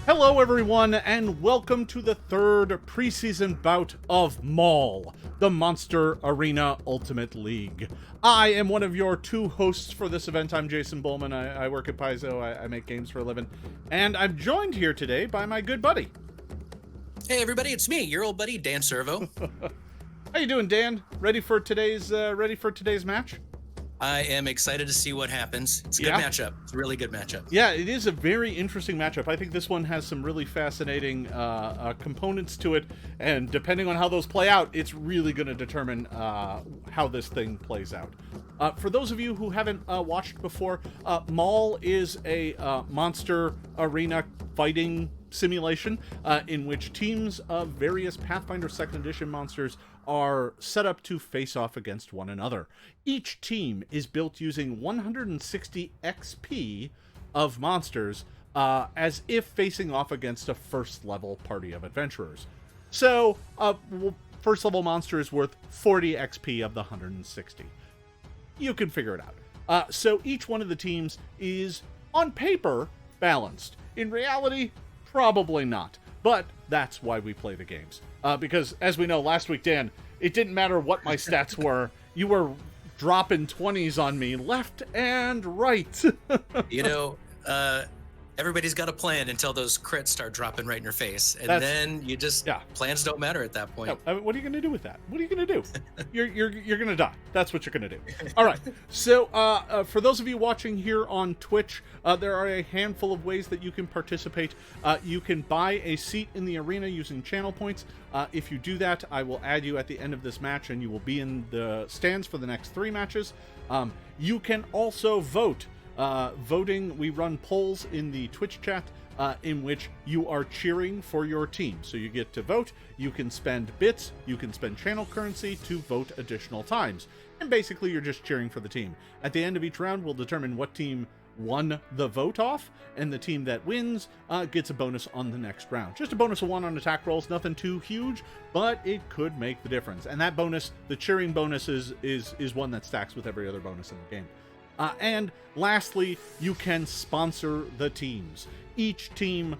Hello everyone, and welcome to the third preseason bout of MAUL, the Monster Arena Ultimate League. I am one of your two hosts for this event. I'm Jason Bulmahn. I work at Paizo. I make games for a living. And I'm joined here today by my good buddy. Hey everybody, it's me, your old buddy, Dan Servo. How you doing, Dan? Ready for today's match? I am excited to see what happens. It's a good matchup. It's a really good matchup. Yeah, it is a very interesting matchup. I think this one has some really fascinating components to it, and depending on how those play out, it's really going to determine how this thing plays out. For those of you who haven't watched before, MAUL is a monster arena fighting simulation in which teams of various Pathfinder Second Edition monsters are set up to face off against one another. Each team is built using 160 XP of monsters as if facing off against a first level party of adventurers. So, first level monster is worth 40 XP of the 160. You can figure it out. So each one of the teams is, on paper, balanced. In reality, probably not. But that's why we play the games. Because, as we know, last week, Dan, it didn't matter what my stats were. You were dropping 20s on me left and right. You know, everybody's got a plan until those crits start dropping right in your face. And then you just, plans don't matter at that point. No, what are you going to do with that? What are you going to do? You're going to die. That's what you're going to do. All right. So for those of you watching here on Twitch, there are a handful of ways that you can participate. You can buy a seat in the arena using channel points. If you do that, I will add you at the end of this match, and you will be in the stands for the next 3 matches. You can also vote. Voting, we run polls in the Twitch chat in which you are cheering for your team. So you get to vote, you can spend bits, you can spend channel currency to vote additional times. And basically you're just cheering for the team. At the end of each round, we'll determine what team won the vote off, and the team that wins gets a bonus on the next round. Just a bonus of 1 on attack rolls, nothing too huge, but it could make the difference. And that bonus, the cheering bonus, is one that stacks with every other bonus in the game. And lastly, you can sponsor the teams. Each team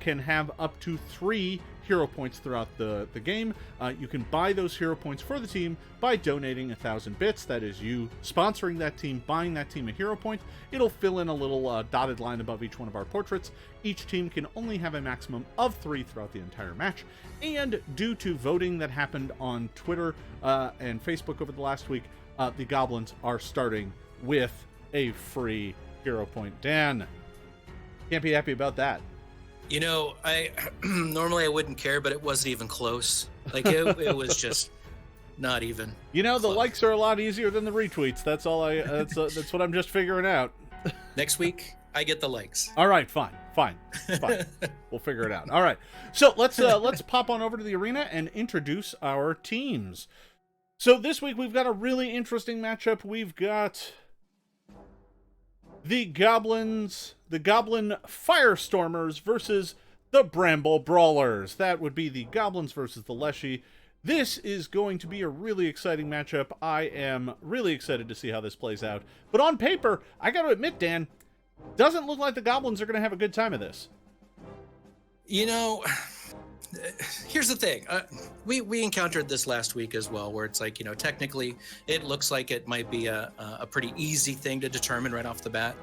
can have up to 3 hero points throughout the game. You can buy those hero points for the team by donating 1,000 bits. That is you sponsoring that team, buying that team a hero point. It'll fill in a little dotted line above each one of our portraits. Each team can only have a maximum of 3 throughout the entire match. And due to voting that happened on Twitter and Facebook over the last week, the Goblins are starting with a free hero point. Dan, can't be happy about that. You know, I normally I wouldn't care, but it wasn't even close. Like it was just not even. You know, the likes are a lot easier than the retweets. That's all that's what I'm just figuring out. Next week I get the likes. All right, fine. We'll figure it out. All right, so let's pop on over to the arena and introduce our teams. So this week we've got a really interesting matchup. We've got the Goblin Firestormers versus the Bramble Brawlers. That would be the Goblins versus the Leshy. This is going to be a really exciting matchup. I am really excited to see how this plays out. But on paper, I got to admit, Dan, doesn't look like the Goblins are going to have a good time of this. You know, here's the thing. We encountered this last week as well, where it's like, you know, technically it looks like it might be a pretty easy thing to determine right off the bat.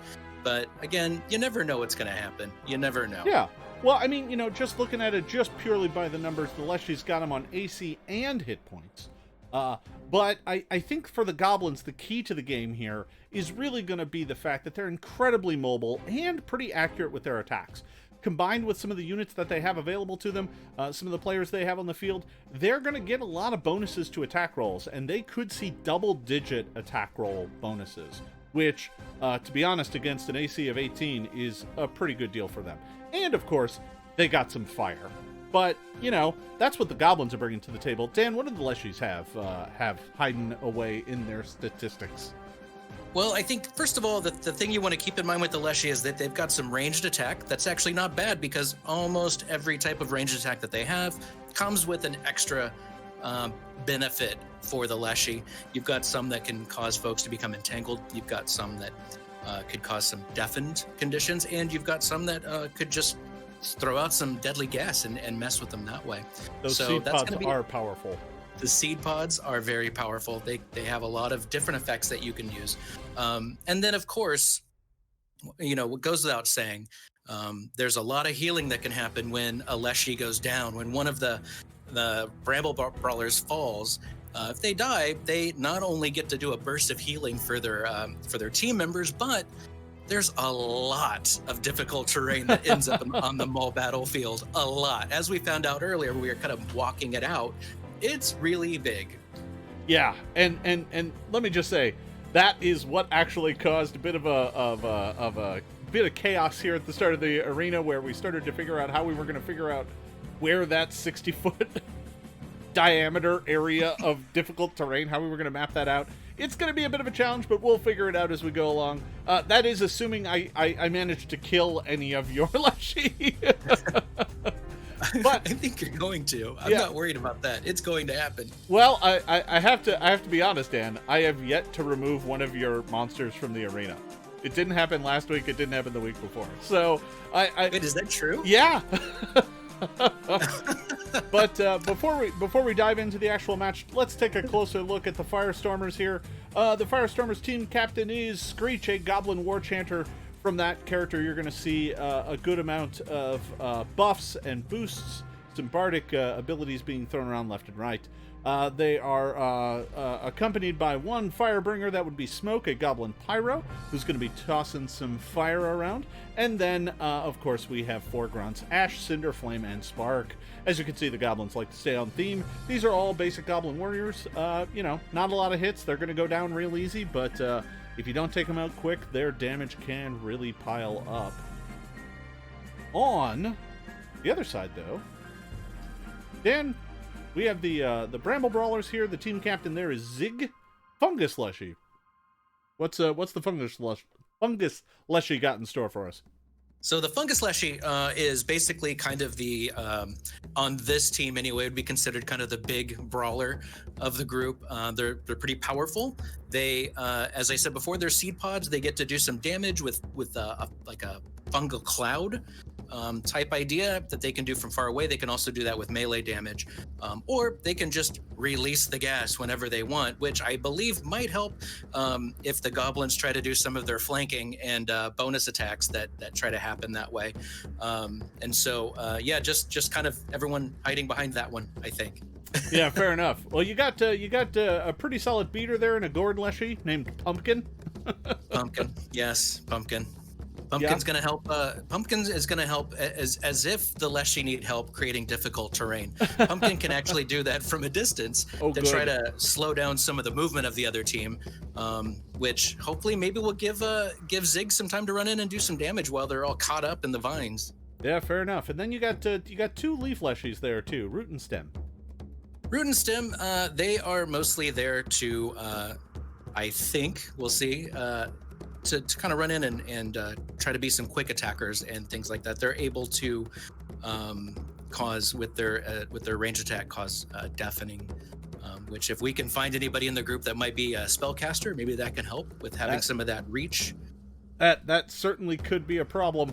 But again, you never know what's going to happen. You never know. Yeah. Well, I mean, you know, just looking at it just purely by the numbers, the Leshy's got them on AC and hit points. But I think for the Goblins, the key to the game here is really going to be the fact that they're incredibly mobile and pretty accurate with their attacks. Combined with some of the units that they have available to them, some of the players they have on the field, they're going to get a lot of bonuses to attack rolls, and they could see double-digit attack roll bonuses, which, to be honest, against an AC of 18 is a pretty good deal for them. And, of course, they got some fire. But, you know, that's what the Goblins are bringing to the table. Dan, what do the Leshies have hiding away in their statistics? Well, I think, first of all, the thing you want to keep in mind with the Leshy is that they've got some ranged attack. That's actually not bad, because almost every type of ranged attack that they have comes with an extra benefit for the Leshy. You've got some that can cause folks to become entangled. You've got some that could cause some deafened conditions, and you've got some that could just throw out some deadly gas and mess with them that way. Those so seed that's pods gonna be, are powerful. the seed pods are very powerful. They have a lot of different effects that you can use. And then, of course, what goes without saying, there's a lot of healing that can happen when a Leshy goes down. When one of the Bramble Brawlers falls, if they die, they not only get to do a burst of healing for their team members, but there's a lot of difficult terrain that ends up on the MAUL battlefield. A lot. As we found out earlier, we were kind of walking it out. It's really big. Yeah, and let me just say, that is what actually caused a bit of a bit of chaos here at the start of the arena, where we started to figure out how we were going to figure out where that 60-foot diameter area of difficult terrain, how we were going to map that out. It's going to be a bit of a challenge, but we'll figure it out as we go along. That is assuming I managed to kill any of your Leshy. But I think you're going to. I'm not worried about that. It's going to happen. Well, I have to be honest, Dan. I have yet to remove one of your monsters from the arena. It didn't happen last week. It didn't happen the week before. So Wait, is that true? Yeah. But before we dive into the actual match, let's take a closer look at the Firestormers here. The Firestormers team captain is Screech, a Goblin War Chanter. From that character, you're going to see a good amount of buffs and boosts, some bardic abilities being thrown around left and right. They are accompanied by one Firebringer, that would be Smoke, a Goblin Pyro, who's going to be tossing some fire around. And then, of course, we have 4 Grunts, Ash, Cinder, Flame, and Spark. As you can see, the Goblins like to stay on theme. These are all basic Goblin Warriors. Not a lot of hits. They're going to go down real easy, but if you don't take them out quick, their damage can really pile up. On the other side, though, Dan, we have the Bramble Brawlers here. The team captain there is Zig Fungus Leshy. What's the Fungus Leshy got in store for us? So the Fungus Leshy is basically kind of the, on this team anyway, would be considered kind of the big brawler of the group. They're pretty powerful. They, as I said before, they're seed pods. They get to do some damage with like a fungal cloud type idea that they can do from far away. They can also do that with melee damage, or they can just release the gas whenever they want, which I believe might help if the goblins try to do some of their flanking and bonus attacks that try to happen that way. And so, just kind of everyone hiding behind that one, I think. Yeah, fair enough. Well, you got a pretty solid beater there in a Gord Leshy named Pumpkin. Pumpkin, yes, Pumpkin. Pumpkin's gonna help. Pumpkin is gonna help as if the Leshy need help creating difficult terrain. Pumpkin can actually do that from a distance to try to slow down some of the movement of the other team, which hopefully maybe will give Zig some time to run in and do some damage while they're all caught up in the vines. Yeah, fair enough. And then you got 2 Leaf Leshies there too, Root and Stem. Root and Stem, they are mostly there to, I think we'll see. To kind of run in and try to be some quick attackers and things like that. They're able to cause with their range attack cause deafening, which if we can find anybody in the group that might be a spellcaster, maybe that can help with having some of that reach. That certainly could be a problem.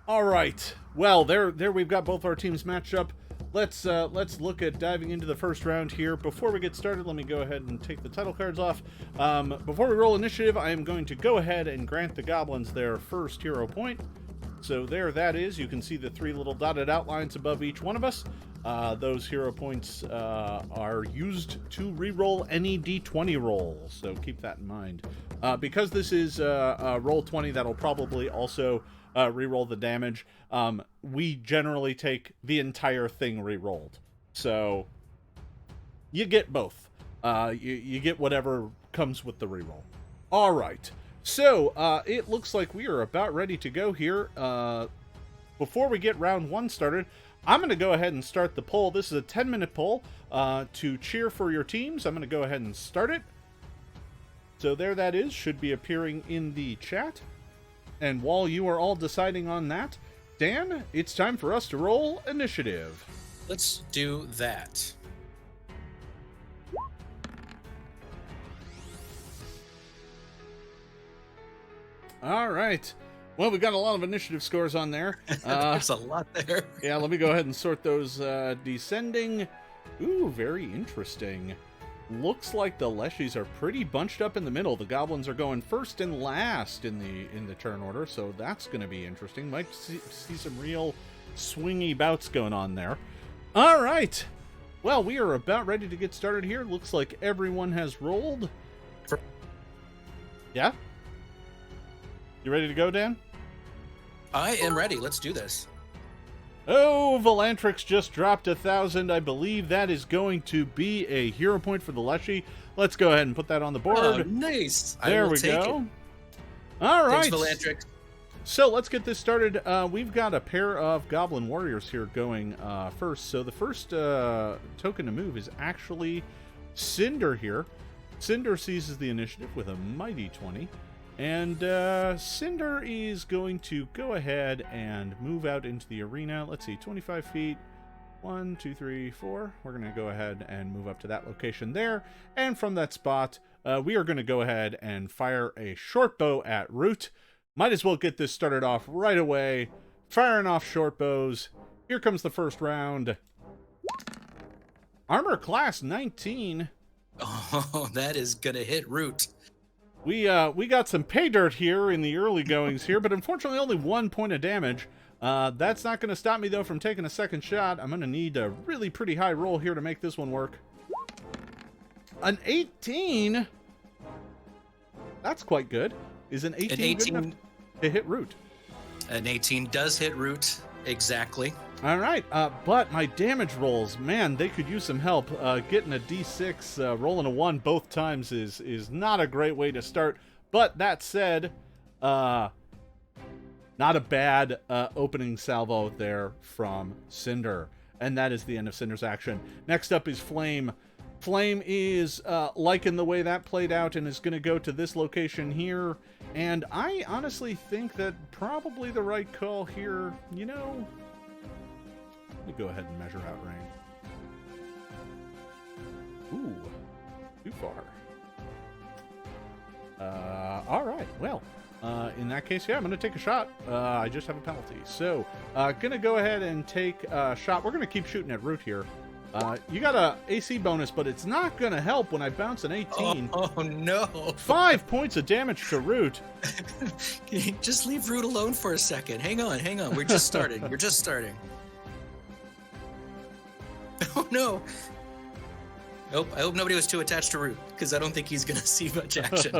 All right, well there we've got both our teams matched up. Let's look at diving into the first round here. Before we get started, let me go ahead and take the title cards off. Before we roll initiative, I am going to go ahead and grant the Goblins their first hero point. So there that is. You can see the 3 little dotted outlines above each one of us. Those hero points are used to re-roll any d20 roll, so keep that in mind. Because this is roll 20, that'll probably also re-roll the damage. We generally take the entire thing re-rolled, so you get both. You get whatever comes with the re-roll. All right, so it looks like we are about ready to go here. Before we get round 1 started, I'm going to go ahead and start the poll. This is a 10-minute poll to cheer for your teams. I'm going to go ahead and start it. So there that is, should be appearing in the chat. And while you are all deciding on that, Dan, it's time for us to roll initiative. Let's do that. All right. Well, we got a lot of initiative scores on there. There's a lot there. Yeah, let me go ahead and sort those descending. Ooh, very interesting. Looks like the Leshies are pretty bunched up in the middle. The Goblins are going first and last in the turn order, so that's going to be interesting. Might see some real swingy bouts going on there. All right. Well, we are about ready to get started here. Looks like everyone has rolled. Yeah? You ready to go, Dan? I am ready. Let's do this. Oh, Volantrix just dropped 1,000. I believe that is going to be a hero point for the Leshy. Let's go ahead and put that on the board. Oh, nice. There we go. All right. Thanks, Volantrix. So let's get this started. We've got a pair of Goblin Warriors here going first. So the first token to move is actually Cinder here. Cinder seizes the initiative with a mighty 20. And Cinder is going to go ahead and move out into the arena. Let's see, 25 feet. 1, 2, 3, 4. We're going to go ahead and move up to that location there. And from that spot, we are going to go ahead and fire a short bow at Root. Might as well get this started off right away. Firing off short bows. Here comes the first round. Armor class 19. Oh, that is going to hit Root. We got some pay dirt here in the early goings here, but unfortunately only 1 point of damage. That's not going to stop me, though, from taking a second shot. I'm going to need a really pretty high roll here to make this one work. An 18? That's quite good. Is an 18 good enough to hit Root? An 18 does hit Root, exactly. All right, but my damage rolls, man, they could use some help. Getting a D6, rolling a 1 both times is not a great way to start. But that said, not a bad opening salvo there from Cinder. And that is the end of Cinder's action. Next up is Flame. Flame is liking the way that played out and is going to go to this location here. And I honestly think that probably the right call here, you know... Let me go ahead and measure out range. Ooh, too far. All right, well, in that case, yeah, I'm going to take a shot. I just have a penalty. So, going to go ahead and take a shot. We're going to keep shooting at Root here. You got a AC bonus, but it's not going to help when I bounce an 18. Oh no. 5 points of damage to Root. Just leave Root alone for a second. Hang on. We're just starting. We're just starting. Oh no. Nope, I hope nobody was too attached to Root, because I don't think he's going to see much action.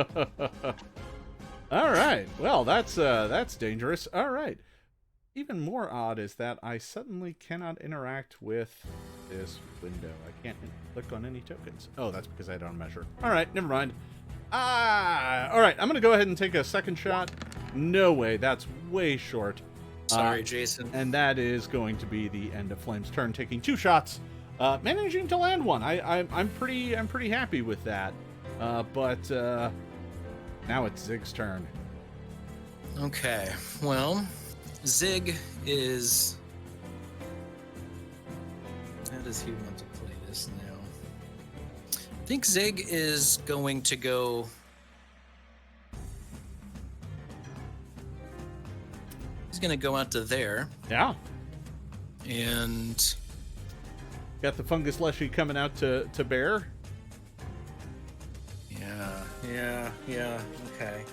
All right. Well, that's dangerous. All right. Even more odd is that I suddenly cannot interact with this window. I can't click on any tokens. Oh, that's because I don't measure. All right, never mind. All right, I'm going to go ahead and take a second shot. No way, that's way short. Sorry, Jason. And that is going to be the end of Flame's turn, taking 2 shots, managing to land 1. I'm pretty happy with that. But now it's Zig's turn. Okay, well, Zig is... How does he want to play this now? I think Zig is going to go... He's going to go out to there. Yeah. And... Got the Fungus Leshy coming out to bear. Yeah, okay.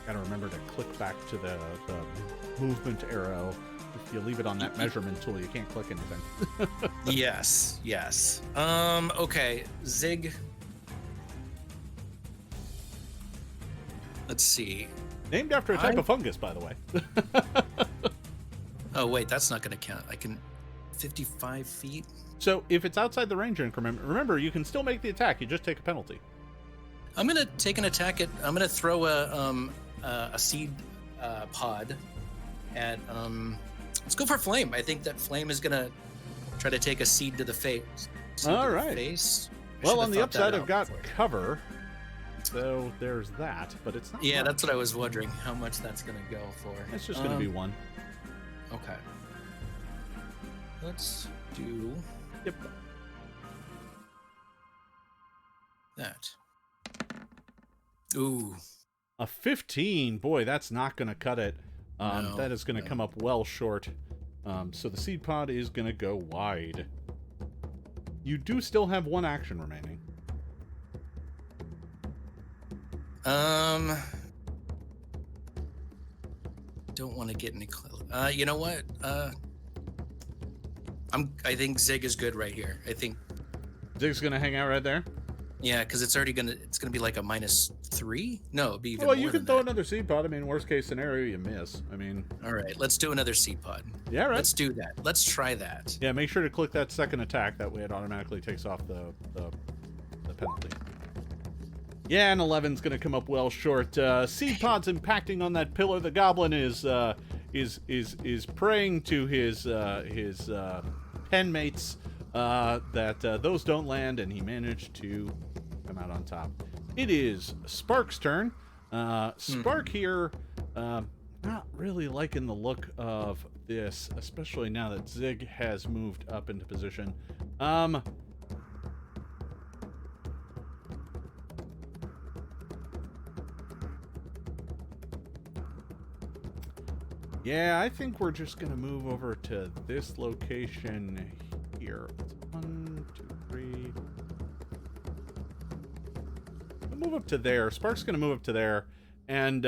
Gotta remember to click back to the movement arrow. If you leave it on that measurement tool, you can't click anything. Yes. Okay, Zig. Let's see. Named after a type of fungus, by the way. Oh, wait, that's not going to count. I can... 55 feet? So, if it's outside the range increment, remember, you can still make the attack. You just take a penalty. I'm going to take an attack at... I'm going to throw a seed pod at... Let's go for Flame. I think that Flame is going to try to take a seed to the face. All right. Face. Well, on the upside, I've got cover. So there's that, but it's not. Yeah, much. That's what I was wondering, how much that's going to go for. It's just going to be 1. Okay. Let's do... Yep. that. Ooh. A 15. Boy, that's not going to cut it. No, That is going to come up well short. So the seed pod is going to go wide. You do still have one action remaining. Don't want to get any. You know what? I think Zig is good right here. I think. Zig's going to hang out right there. Yeah, because it's gonna be like a -3. No, it'd be even Well, more you can than throw that. another seed pod. I mean, worst case scenario, you miss. I mean. All right, let's do another seed pod. Yeah, right. Let's do that. Let's try that. Yeah, make sure to click that second attack. That way it automatically takes off the penalty. Yeah, and 11's going to come up well short. Seed pod's impacting on that pillar. The goblin is praying to his pen mates that those don't land, and he managed to come out on top. It is Spark's turn. Spark here, not really liking the look of this, especially now that Zig has moved up into position. Yeah, I think we're just going to move over to this location here. It's 1, 2, 3. We'll move up to there. Spark's going to move up to there. And,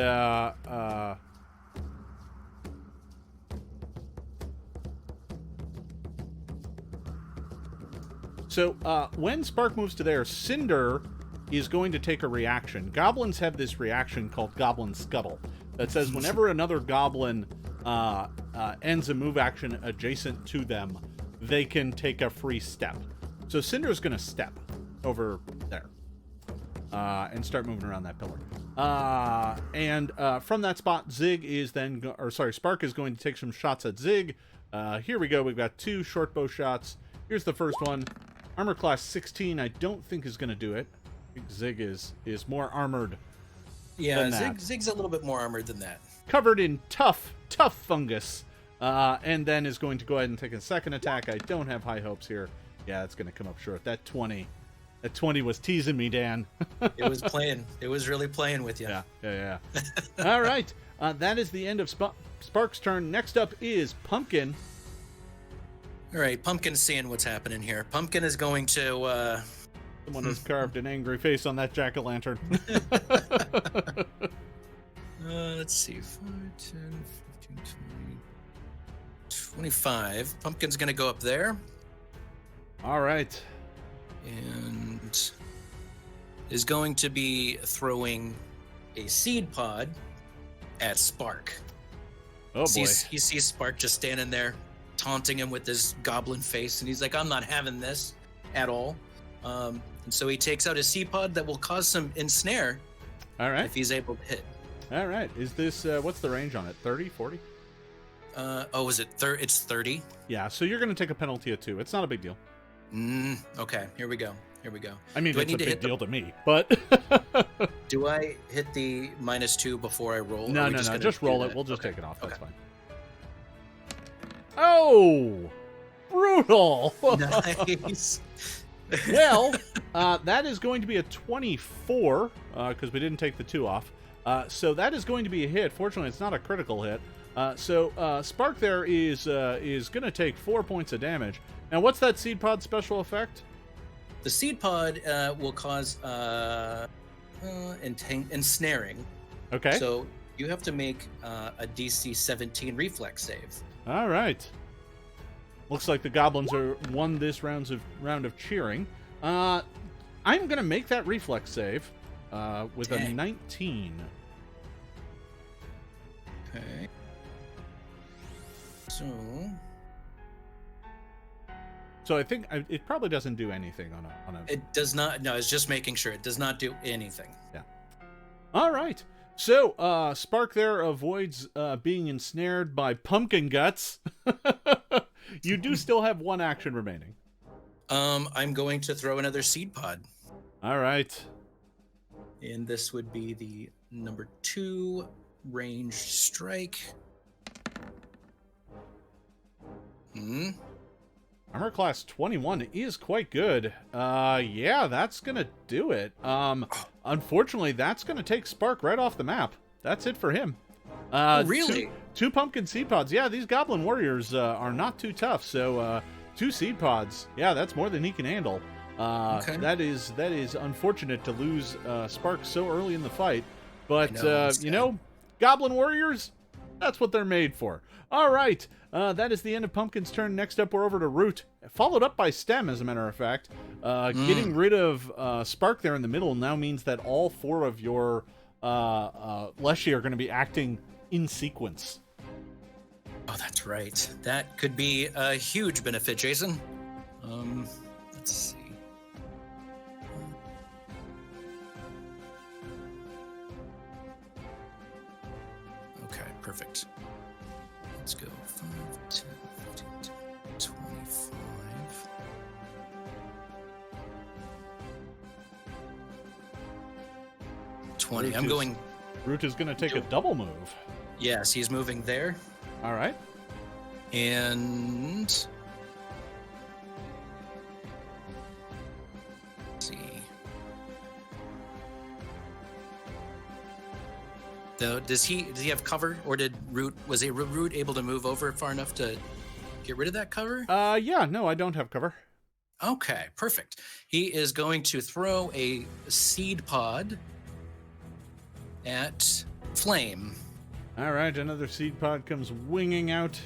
so, when Spark moves to there, Cinder is going to take a reaction. Goblins have this reaction called Goblin Scuttle that says whenever another goblin ends a move action adjacent to them, they can take a free step. So Cinder's going to step over there and start moving around that pillar. And from that spot, Zig is then, Spark is going to take some shots at Zig. Here we go. We've got 2 short bow shots. Here's the first one. Armor class 16, I don't think is going to do it. I think Zig is more armored. Yeah, Zig's a little bit more armored than that. Covered in tough fungus. And then is going to go ahead and take a second attack. I don't have high hopes here. Yeah, it's going to come up short. That 20 was teasing me, Dan. It was playing. It was really playing with you. Yeah. All right. That is the end of Spark's turn. Next up is Pumpkin. All right, Pumpkin's seeing what's happening here. Pumpkin is going to... Someone has carved an angry face on that jack-o'-lantern. Let's see. 5, 10, 15, 20, 25. Pumpkin's going to go up there. All right. And is going to be throwing a seed pod at Spark. Oh, boy. He sees Spark just standing there, taunting him with his goblin face, and he's like, I'm not having this at all. And so he takes out a seed pod that will cause some ensnare. All right. If he's able to hit. All right. Is this, what's the range on it? 30, 40? Is it 30? It's 30. Yeah, so you're going to take a penalty of 2. It's not a big deal. Okay, here we go. I mean, it's a big deal to me, but... Do I hit the -2 before I roll? No. Just roll it. We'll just take it off. That's fine. Oh! Brutal! Nice. Well, that is going to be a 24, because we didn't take the 2 off. So that is going to be a hit. Fortunately, it's not a critical hit. So Spark there is going to take 4 points of damage. Now, what's that seed pod special effect? The seed pod will cause ensnaring. Okay. So you have to make a DC 17 reflex save. All right. Looks like the goblins won this round of cheering. I'm going to make that reflex save with a 19. Okay. So I think it probably doesn't do anything on a. It does not. No, it's just making sure it does not do anything. Yeah. All right. So Spark there avoids being ensnared by pumpkin guts. You do still have 1 action remaining. I'm going to throw another seed pod. All right. And this would be the number 2 ranged strike. All Armor class 21 is quite good. Yeah, that's gonna do it. Unfortunately, that's gonna take Spark right off the map. That's it for him. Oh, really? Two pumpkin seed pods. Yeah, these goblin warriors are not too tough. So 2 seed pods. Yeah, that's more than he can handle. Okay. That is unfortunate to lose Spark so early in the fight. But you know, goblin warriors, that's what they're made for. All right, that is the end of Pumpkin's turn. Next up, we're over to Root, followed up by Stem, as a matter of fact. Getting rid of Spark there in the middle now means that all 4 of your Leshy are going to be acting in sequence. Oh, that's right. That could be a huge benefit, Jason. Let's see. Okay, perfect. Let's go 5, 10, 15, 25. I'm going. Root is going to take a double move. Yes, he's moving there. All right. And let's see. Though, does he have cover, or was Root able to move over far enough to get rid of that cover? Yeah, no, I don't have cover. Okay, perfect. He is going to throw a seed pod at Flame. All right, another seed pod comes winging out.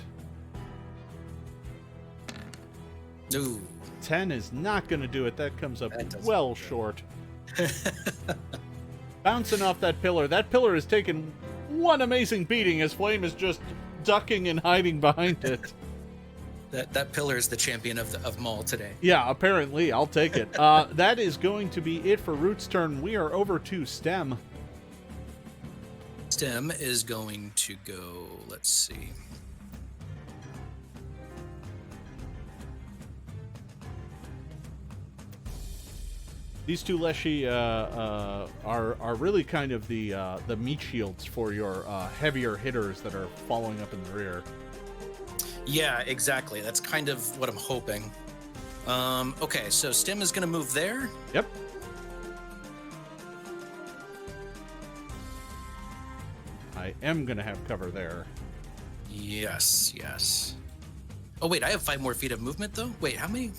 Ooh. 10 is not going to do it. That comes up well short. Bouncing off that pillar. That pillar has taken one amazing beating as Flame is just ducking and hiding behind it. That pillar is the champion of M.A.U.L today. Yeah, apparently. I'll take it. That is going to be it for Root's turn. We are over to Stem. Stem is going to go, let's see. These 2 Leshy are really kind of the meat shields for your heavier hitters that are following up in the rear. Yeah, exactly. That's kind of what I'm hoping. Okay, so Stem is going to move there. Yep. I am going to have cover there. Yes, yes. Oh, wait, I have 5 more feet of movement, though? Wait, how many?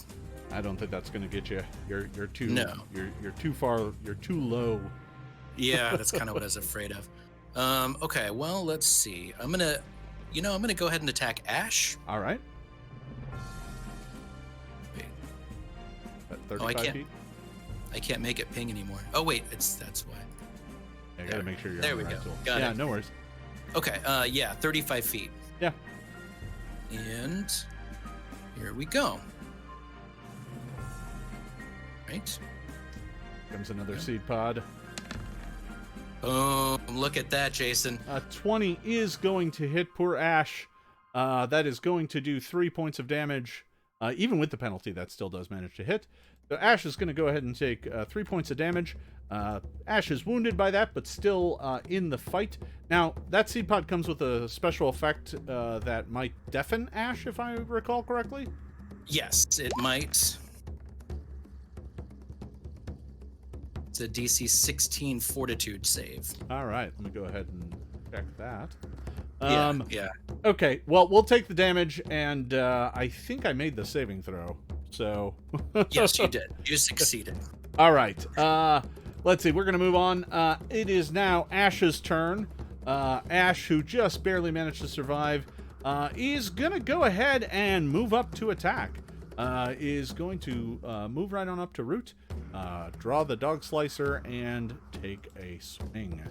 I don't think that's going to get you. You're too... No. You're too far... You're too low. Yeah, that's kind of what I was afraid of. Okay, well, let's see. I'm going to go ahead and attack Ash. All right. Wait. At 35 feet? I can't make it ping anymore. Oh, wait, that's why. I gotta make sure you're there on the we right go. tool. Got yeah, it. No worries. Okay, yeah, 35 feet. Yeah. And here we go. Right. Comes another seed pod. Boom. Look at that, Jason. 20 is going to hit poor Ash. That is going to do 3 points of damage. Even with the penalty, that still does manage to hit. So Ash is going to go ahead and take 3 points of damage. Ash is wounded by that, but still in the fight. Now, that seed pod comes with a special effect that might deafen Ash, if I recall correctly. Yes, it might. It's a DC 16 Fortitude save. All right, let me go ahead and check that. Yeah. Okay, well, we'll take the damage, and I think I made the saving throw, so... Yes, you did. You succeeded. All right, let's see, we're going to move on. It is now Ash's turn. Ash, who just barely managed to survive, is going to go ahead and move up to attack. Is going to move right on up to Root, draw the dog slicer, and take a swing.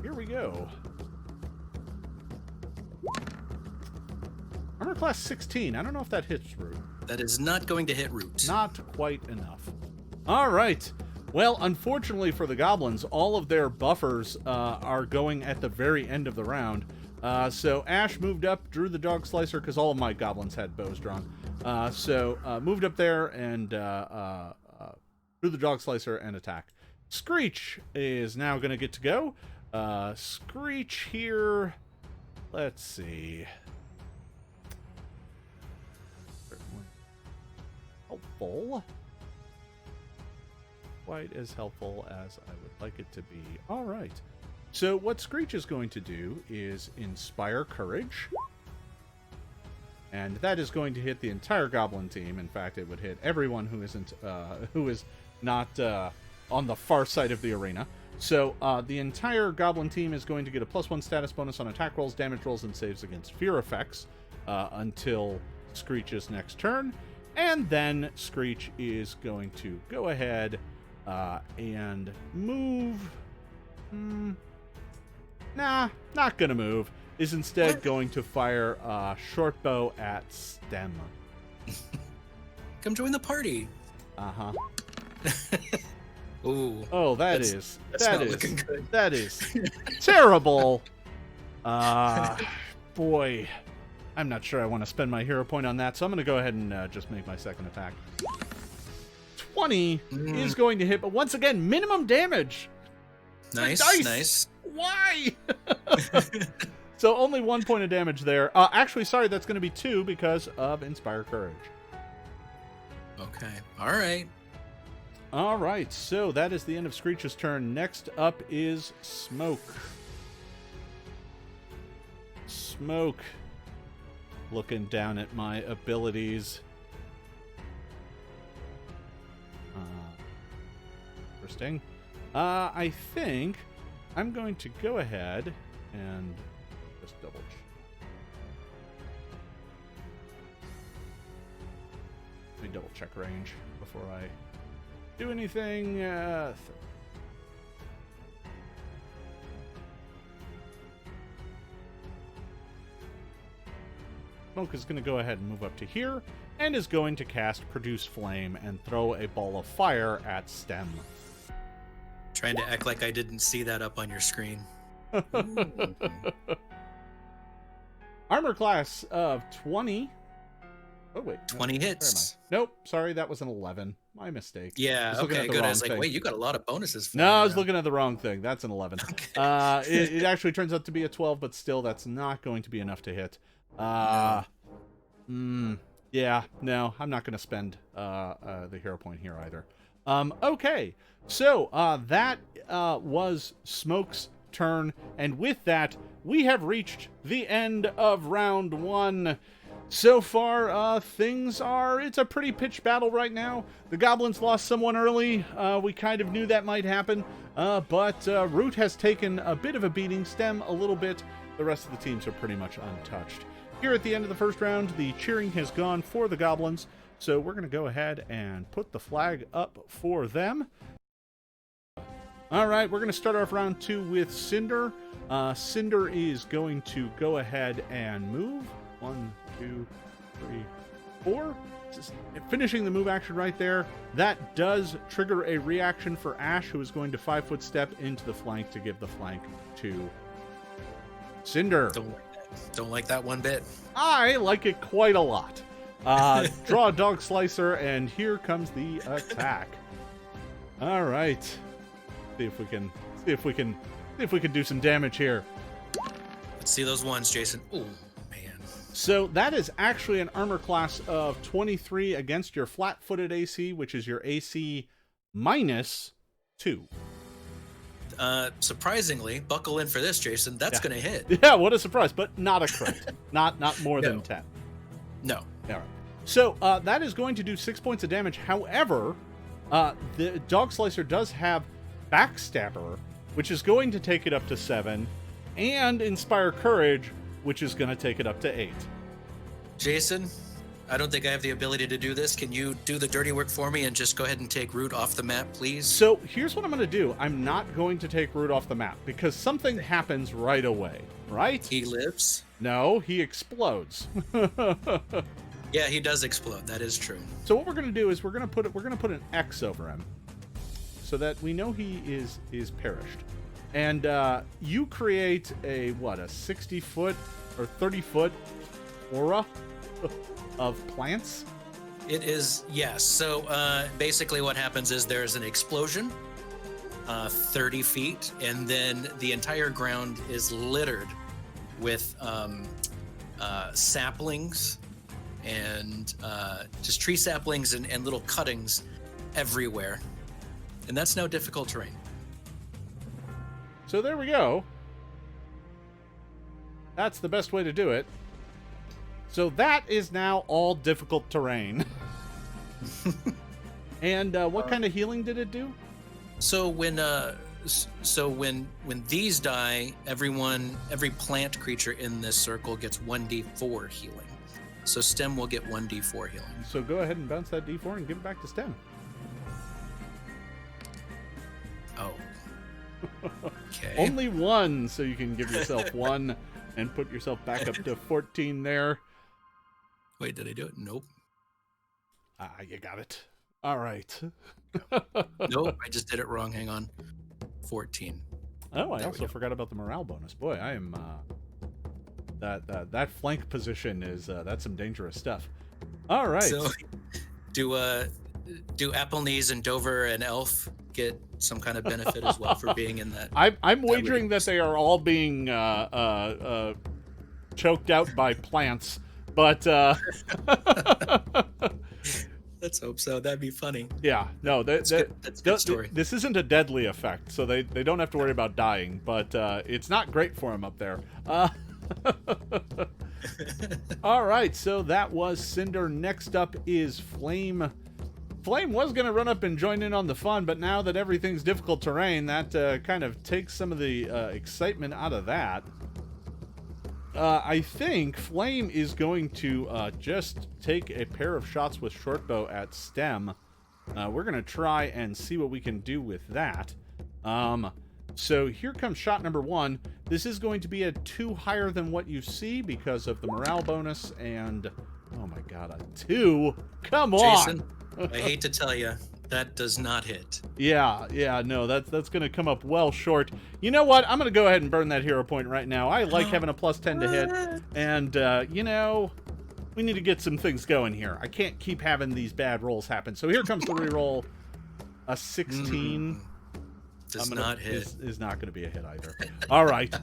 Here we go. Armor class 16. I don't know if that hits Root. That is not going to hit Root. Not quite enough. All right. Well, unfortunately for the goblins, all of their buffers are going at the very end of the round. So Ash moved up, drew the dog slicer, because all of my goblins had bows drawn. So moved up there and drew the dog slicer and attack. Screech is now going to get to go. Screech here, let's see. helpful. Quite as helpful as I would like it to be. All right. So what Screech is going to do is inspire courage. And that is going to hit the entire goblin team. In fact, it would hit everyone who is not on the far side of the arena. So the entire goblin team is going to get a +1 status bonus on attack rolls, damage rolls, and saves against fear effects until Screech's next turn. And then Screech is going to go ahead and move. Nah, not gonna move. Is instead going to fire a short bow at Stem. Come join the party. Uh-huh. Ooh. Oh, that that's is looking good. That is terrible. Boy, I'm not sure I want to spend my hero point on that, so I'm going to go ahead and just make my second attack. 20 is going to hit, but once again, minimum damage. Nice. Why? So only 1 point of damage there. Actually, sorry, that's going to be 2 because of Inspire Courage. Okay. All right. All right, so that is the end of Screech's turn. Next up is Smoke. Smoke. Looking down at my abilities. Interesting. I think I'm going to go ahead and just double check. Let me double check range before I do anything. Smoke is going to go ahead and move up to here and is going to cast Produce Flame and throw a ball of fire at Stem. Trying to act like I didn't see that up on your screen. Armor class of 20. Oh, wait. 20 hits. Nope. Sorry, that was an 11. My mistake. Yeah, okay, good. I was like, wait, you got a lot of bonuses for No, I was looking at the wrong thing. That's an 11. Okay. It actually turns out to be a 12, but still, that's not going to be enough to hit. Yeah, no, I'm not going to spend the hero point here either. Okay, so that was Smoke's turn, and with that, we have reached the end of round 1. So far, it's a pretty pitched battle right now. The Goblins lost someone early. We kind of knew that might happen, but Root has taken a bit of a beating, Stem a little bit. The rest of the teams are pretty much untouched. Here at the end of the first round, the cheering has gone for the Goblins, so we're going to go ahead and put the flag up for them. All right, we're going to start off round 2 with Cinder. Cinder is going to go ahead and move. 1, 2, 3, 4. Just finishing the move action right there. That does trigger a reaction for Ash, who is going to 5-foot step into the flank to give the flank to Cinder. Don't like that one bit. I like it quite a lot. Draw a dog slicer, and here comes the attack. All right. See if we can do some damage here. Let's see those ones, Jason. Oh man. So that is actually an armor class of 23 against your flat-footed AC, which is your AC -2. Surprisingly, buckle in for this, Jason. That's going to hit. Yeah, what a surprise, but not a crit. not more than 10. No. All right. So that is going to do 6 points of damage. However, the Dog Slicer does have Backstabber, which is going to take it up to 7, and Inspire Courage, which is going to take it up to 8. Jason, I don't think I have the ability to do this. Can you do the dirty work for me and just go ahead and take Root off the map, please? So here's what I'm going to do. I'm not going to take Root off the map because something happens right away, right? He lives? No, he explodes. Yeah, he does explode. That is true. So what we're going to do is we're going to put an X over him so that we know he is perished. And you create a 60-foot or 30-foot aura of plants? It is, yes. So basically what happens is there's an explosion 30 feet, and then the entire ground is littered with saplings and just tree saplings and little cuttings everywhere. And that's now difficult terrain. So there we go. That's the best way to do it. So that is now all difficult terrain. And what kind of healing did it do? So when these die, every plant creature in this circle gets 1d4 healing. So Stem will get 1d4 healing. So go ahead and bounce that d4 and give it back to Stem. Oh. Okay. Only one, so you can give yourself one and put yourself back up to 14 there. Wait, did I do it? Nope. You got it. All right. Nope, I just did it wrong. Hang on. 14. Oh, I also forgot about the morale bonus. Boy, I am that flank position is that's some dangerous stuff. All right. So, do Apple Knees and Dover and Elf get some kind of benefit as well for being in that? I'm wagering that they are all being choked out by plants, but let's hope so. That'd be funny. Yeah, no, that's a good story. This isn't a deadly effect, so they don't have to worry about dying, but it's not great for them up there. All right, so that was Cinder. Next up is Flame. Flame was going to run up and join in on the fun, but now that everything's difficult terrain, that kind of takes some of the excitement out of that. I think Flame is going to just take a pair of shots with Shortbow at Stem. We're going to try and see what we can do with that. So here comes shot number 1. This is going to be a 2 higher than what you see because of the morale bonus, and oh my god, a 2? Come on! Jason, I hate to tell you, that does not hit. Yeah, no, that's going to come up well short. You know what? I'm going to go ahead and burn that hero point right now. I like having a +10 to hit, and, you know, we need to get some things going here. I can't keep having these bad rolls happen. So here comes the reroll. A 16. Does not hit. Is not going to be a hit either. All right.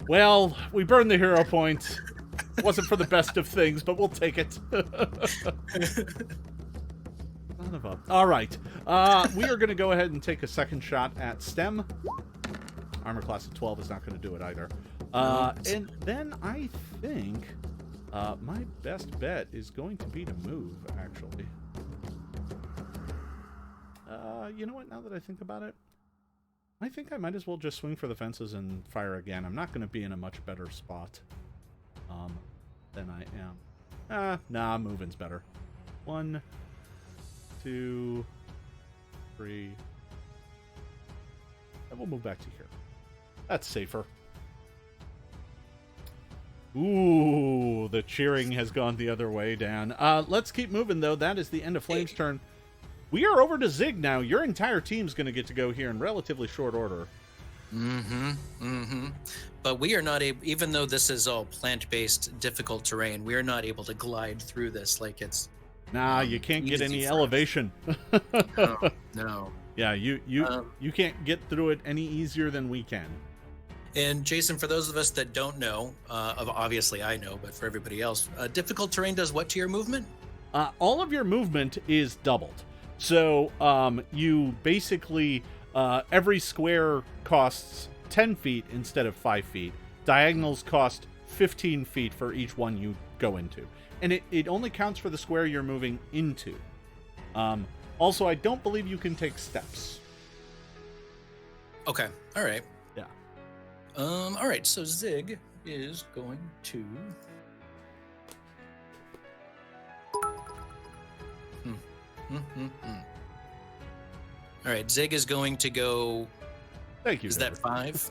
Well, we burned the hero point. Wasn't for the best of things, but we'll take it. All right. We are going to go ahead and take a second shot at Stem. Armor class of 12 is not going to do it either. And then I think my best bet is going to be to move, actually. You know what? Now that I think about it, I think I might as well just swing for the fences and fire again. I'm not going to be in a much better spot than I am. Nah, moving's better. 1, 2, 3. And we'll move back to here. That's safer. Ooh, the cheering has gone the other way, Dan. Let's keep moving, though. That is the end of Flame's turn. We are over to Zig now. Your entire team's going to get to go here in relatively short order. But we are not able, even though this is all plant-based, difficult terrain, we are not able to glide through this like it's... Nah, you can't get any elevation. No. Yeah, you can't get through it any easier than we can. And Jason, for those of us that don't know, obviously I know, but for everybody else, difficult terrain does what to your movement? All of your movement is doubled. So you basically, every square costs 10 feet instead of 5 feet. Diagonals cost 15 feet for each one you go into. And it only counts for the square you're moving into. Also, I don't believe you can take steps. Okay, all right. Yeah. All right, so Zig is going to... All right, Zig is going to go... Thank you. Is that 5?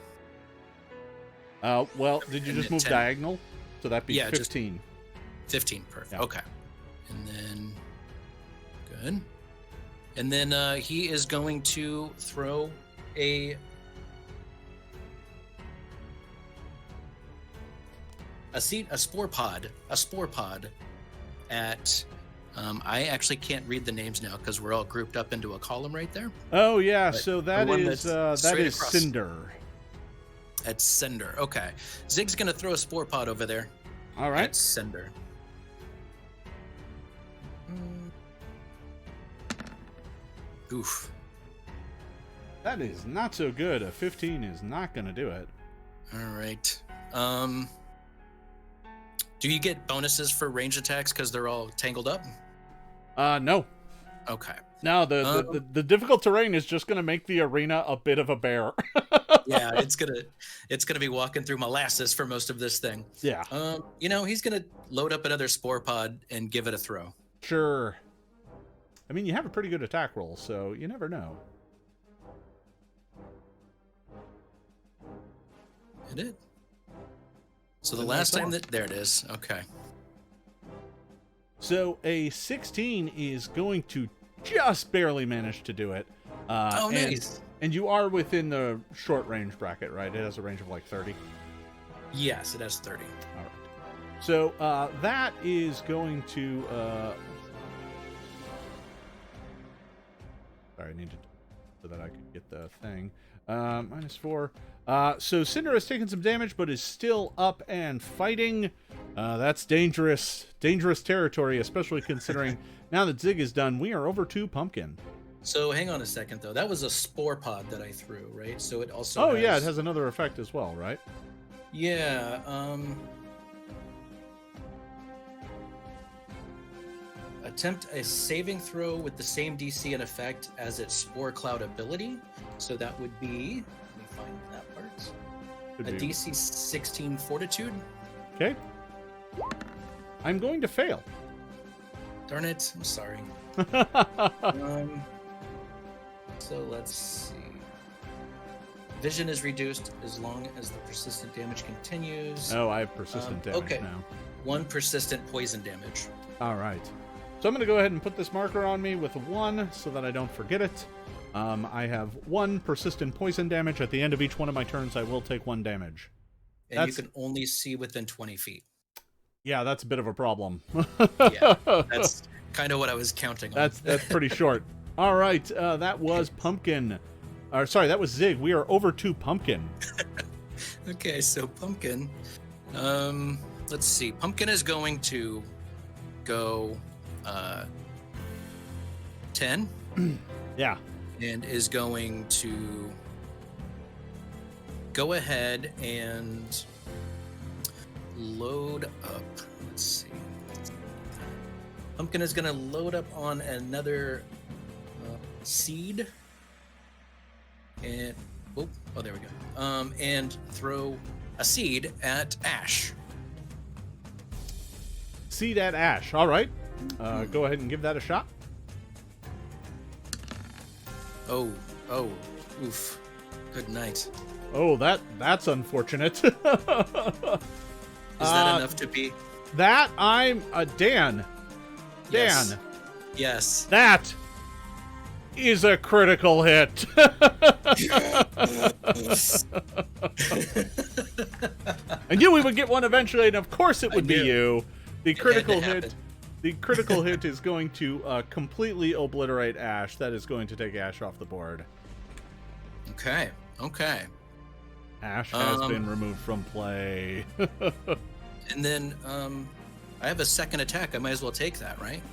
Well, did you just move 10. diagonal? So that'd be Yeah, 15. 15, perfect. Yeah. Okay. And then... Good. And then he is going to throw a spore pod at... I actually can't read the names now because we're all grouped up into a column right there. Oh yeah, But so the that one is that's that straight is across. Cinder. At Cinder. Okay. Zig's going to throw a spore pod over there. All right. At Cinder. Oof. That is not so good. A 15 is not going to do it. All right. Do you get bonuses for range attacks because they're all tangled up? No. Okay. No, the difficult terrain is just going to make the arena a bit of a bear. Yeah, it's gonna be walking through molasses for most of this thing. Yeah. He's gonna load up another spore pod and give it a throw. Sure. I mean, you have a pretty good attack roll, so you never know. It did. So the last time there it is. Okay. So a 16 is going to just barely manage to do it. Nice. And you are within the short range bracket, right? It has a range of like 30. Yes, it has 30. All right. So that is going to. Sorry, I needed so that I could get the thing. -4. So Cinder has taken some damage, but is still up and fighting. That's dangerous territory, especially considering now that Zig is done, we are over 2 Pumpkin. So hang on a second, though. That was a spore pod that I threw, right? So it also. Oh, yeah, it has another effect as well, right? Yeah. Attempt a saving throw with the same DC and effect as its spore cloud ability. So that would be. Let me find that part. Could A be. DC 16 Fortitude. Okay. I'm going to fail. Darn it! I'm sorry. So let's see. Vision is reduced as long as the persistent damage continues. Oh, I have persistent damage now. 1 persistent poison damage. All right. So I'm going to go ahead and put this marker on me with a 1 so that I don't forget it. I have 1 persistent poison damage. At the end of each one of my turns, I will take 1 damage. And you can only see within 20 feet. Yeah, that's a bit of a problem. Yeah, that's kind of what I was counting on. That's pretty short. All right, that was Pumpkin. That was Zig. We are over 2 Pumpkin. Okay, so Pumpkin. Let's see. Pumpkin is going to go 10. Yeah. And is going to go ahead and load up. Let's see. Pumpkin is going to load up on another seed. And oh, there we go. And throw a seed at Ash. Seed at Ash. All right. Go ahead and give that a shot. Oh, oof. Good night. Oh, that's unfortunate. Is that enough to be? That I'm Dan. Yes. Dan. Yes. That is a critical hit. I knew we would get one eventually, and of course it would be you. The critical hit. The critical hit is going to completely obliterate Ash. That is going to take Ash off the board. Okay. Ash has been removed from play. And then I have a second attack. I might as well take that, right?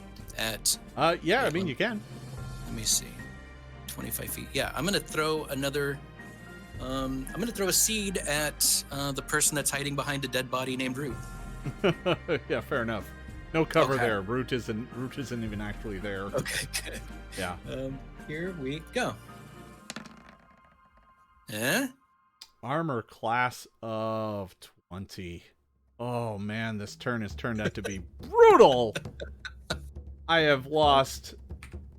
Yeah, I mean, you can. Let me see. 25 feet. Yeah, I'm going to throw another... I'm going to throw a seed at the person that's hiding behind a dead body named Root. Yeah, fair enough. No cover there. Root isn't even actually there. Okay, good. Yeah. Here we go. Armor class of 20. Oh man, this turn has turned out to be brutal. I have lost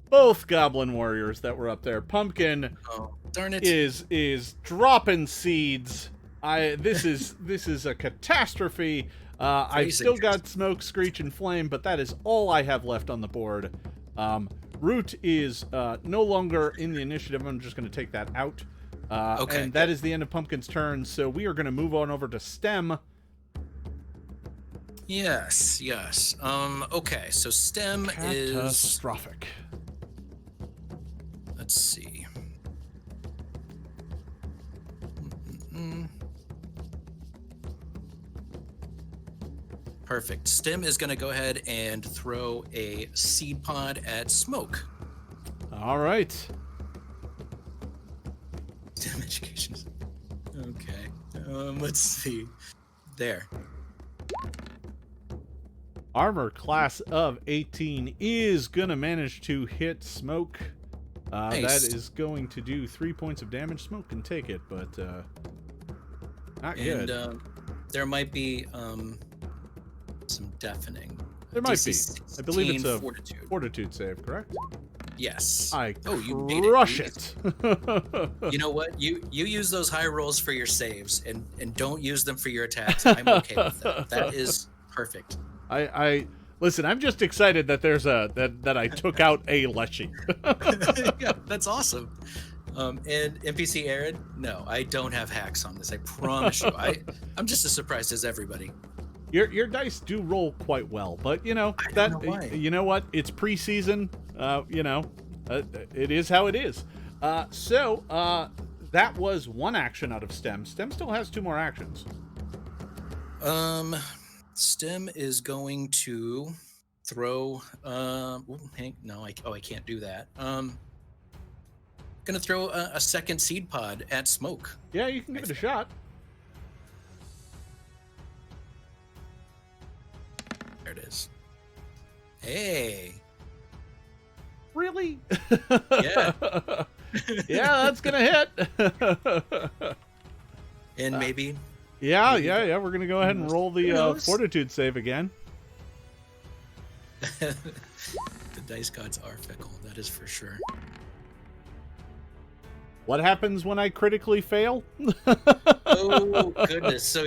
both goblin warriors that were up there. Pumpkin darn it. is dropping seeds. This is a catastrophe. I've still got Smoke, Screech, and Flame, but that is all I have left on the board. Root is no longer in the initiative. I'm just going to take that out. And that is the end of Pumpkin's turn, so we are going to move on over to Stem. Yes. Okay, so Stem is... Catastrophic. Let's see. Perfect. Stem is going to go ahead and throw a seed pod at Smoke. All right. STEM education. Okay. Let's see. There. Armor class of 18 is going to manage to hit Smoke. Nice. That is going to do 3 points of damage. Smoke can take it, but not good. And there might be some deafening. There might DC be. I believe it's a fortitude save, correct? Yes. You made crush it. You know what? You use those high rolls for your saves and don't use them for your attacks. I'm okay with that. That is perfect. I listen. I'm just excited that there's that I took out a Leshy. Yeah, that's awesome. And NPC Aaron, no, I don't have hacks on this. I promise you. I'm just as surprised as everybody. Your dice do roll quite well, but you know I don't know why. you know what? It's preseason. It is how it is. So that was one action out of STEM. STEM still has 2 more actions. STEM is going to throw. No, I can't do that. Gonna throw a second seed pod at Smoke. Yeah, you can give it a shot. There it is. Hey. Really? Yeah. Yeah, that's gonna hit. And maybe. Yeah. We're gonna go ahead and roll the fortitude save again. The dice gods are fickle. That is for sure. What happens when I critically fail? Oh goodness. So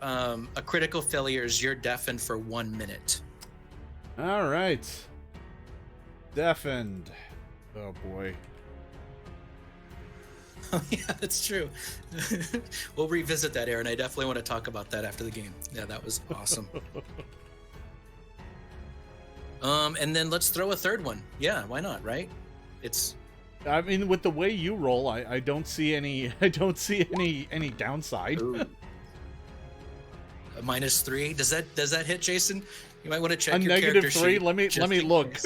a critical failure is you're deafened for 1 minute. All right. Deafened. Oh boy. Oh yeah, that's true. We'll revisit that, Aaron. I definitely want to talk about that after the game. Yeah, that was awesome. And then let's throw a third one. Yeah, why not, right? I mean, with the way you roll, I don't see any any downside. A -3. Does that hit, Jason? You might want to check a your negative character 3. sheet. Let me look. Case.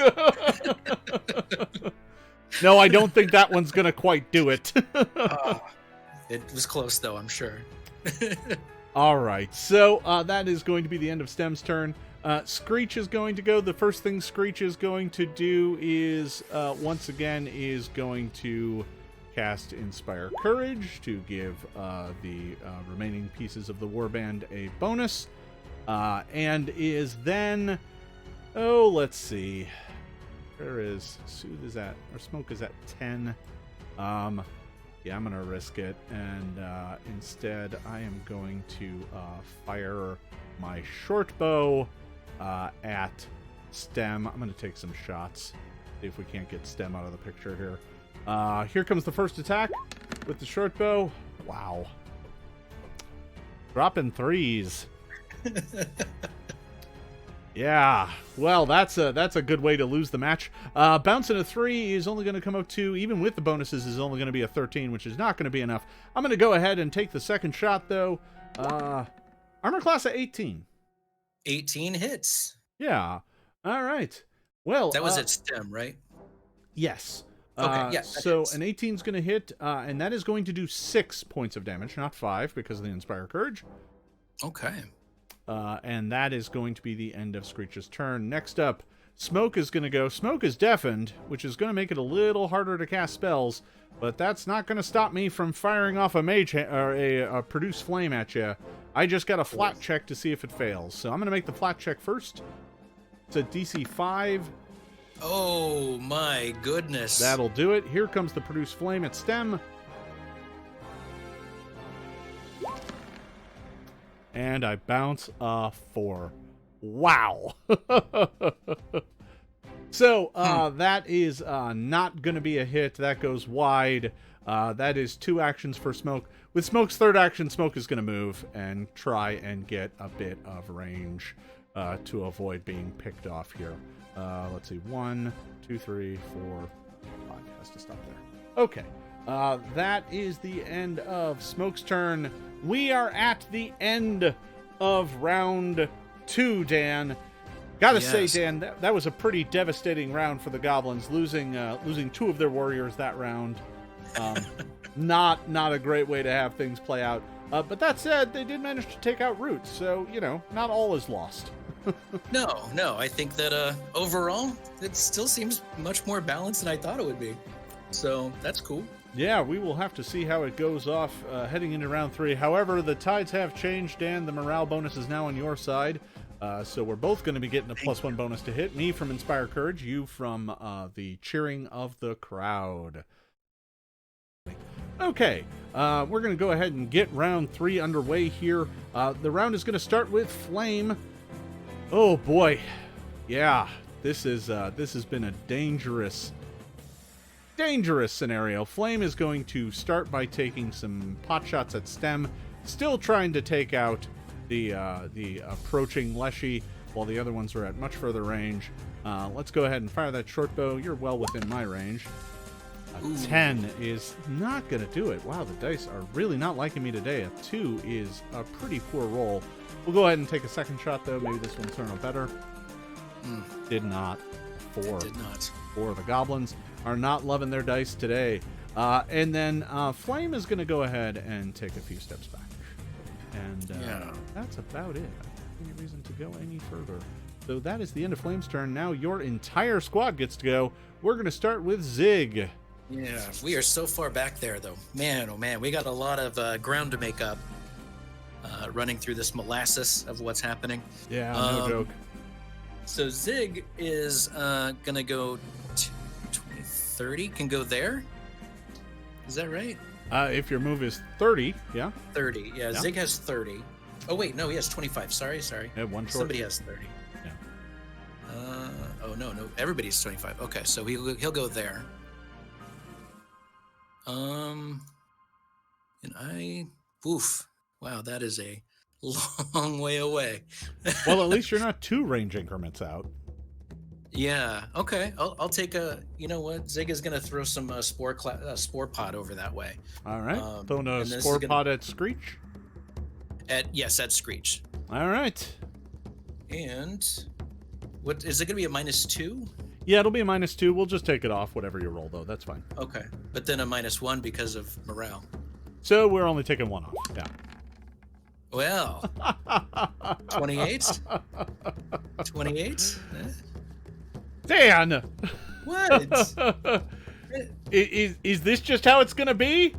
No, I don't think that one's gonna quite do it. It was close though, I'm sure. All right, so that is going to be the end of STEM's turn. Screech is going to go. The first thing Screech is going to do is once again is going to cast Inspire Courage to give the remaining pieces of the warband a bonus, and is then let's see, where is Soothe is at, or Smoke is at 10. Yeah, I'm gonna risk it, and instead I am going to fire my short bow at STEM. I'm gonna take some shots, see if we can't get STEM out of the picture here. Here comes the first attack with the short bow. Wow, dropping 3s. Yeah, well, that's a good way to lose the match. Bouncing a 3 is only going to come up to, even with the bonuses, is only going to be a 13, which is not going to be enough. I'm going to go ahead and take the second shot, though. Armor class of 18. 18 hits. Yeah. All right. Well, that was at STEM, right? Yes. Okay. Yeah. So an 18 is going to hit, and that is going to do 6 points of damage, not 5, because of the Inspire Courage. Okay. And that is going to be the end of Screech's turn. Next up, Smoke is going to go. Smoke is deafened, which is going to make it a little harder to cast spells, but that's not going to stop me from firing off a mage or a produce flame at you. I just got a flat check to see if it fails. So I'm going to make the flat check first. It's a DC 5. Oh my goodness. That'll do it. Here comes the produce flame at STEM. And I bounce a 4. Wow. So that is not going to be a hit. That goes wide. That is 2 actions for Smoke. With Smoke's third action, Smoke is going to move and try and get a bit of range to avoid being picked off here. Let's see. 1, 2, 3, 4, 5. Has to stop there. Okay. That is the end of Smoke's turn. We are at the end of round 2, Dan. Gotta say, Dan, that was a pretty devastating round for the Goblins, losing 2 of their warriors that round. Not a great way to have things play out. But that said, they did manage to take out Roots, so, not all is lost. No, I think that overall, it still seems much more balanced than I thought it would be. So that's cool. Yeah, we will have to see how it goes off heading into round 3. However, the tides have changed, Dan. The morale bonus is now on your side. So we're both going to be getting a +1 bonus to hit. Me from Inspire Courage, you from the cheering of the crowd. Okay, we're going to go ahead and get round 3 underway here. The round is going to start with Flame. Oh boy, yeah, this has been a dangerous scenario. Flame is going to start by taking some pot shots at Stem, still trying to take out the approaching Leshy, while the other ones are at much further range. Let's go ahead and fire that short bow. You're well within my range. 10 is not going to do it. Wow, the dice are really not liking me today. A 2 is a pretty poor roll. We'll go ahead and take a second shot, though. Maybe this one's turn out better. Did not. 4. Did not. 4. The Goblins are not loving their dice today. And then Flame is going to go ahead and take a few steps back. And that's about it. I don't have any reason to go any further. So that is the end of Flame's turn. Now your entire squad gets to go. We're going to start with Zig. Yeah, we are so far back there, though. Man, oh man, we got a lot of ground to make up running through this molasses of what's happening. Yeah, no joke. So Zig is going to go 20, 30, can go there? Is that right? If your move is 30, yeah. 30, yeah. Zig has 30. Oh, wait, no, he has 25. Sorry. Yeah, one short. Somebody has 30. Yeah. Oh, no, everybody's 25. Okay, so he'll go there. Wow, that is a long way away. Well, at least you're not 2 range increments out. Yeah. Okay. I'll take a. You know what? Zig is gonna throw some spore pod over that way. All right. Throwing a spore pod at Screech. At Screech. All right. And what is it gonna be, a -2? Yeah, it'll be a -2. We'll just take it off, whatever you roll, though. That's fine. Okay. But then a -1 because of morale. So we're only taking 1 off. Yeah. Well. 28. 28. Dan! What? Is this just how it's gonna be?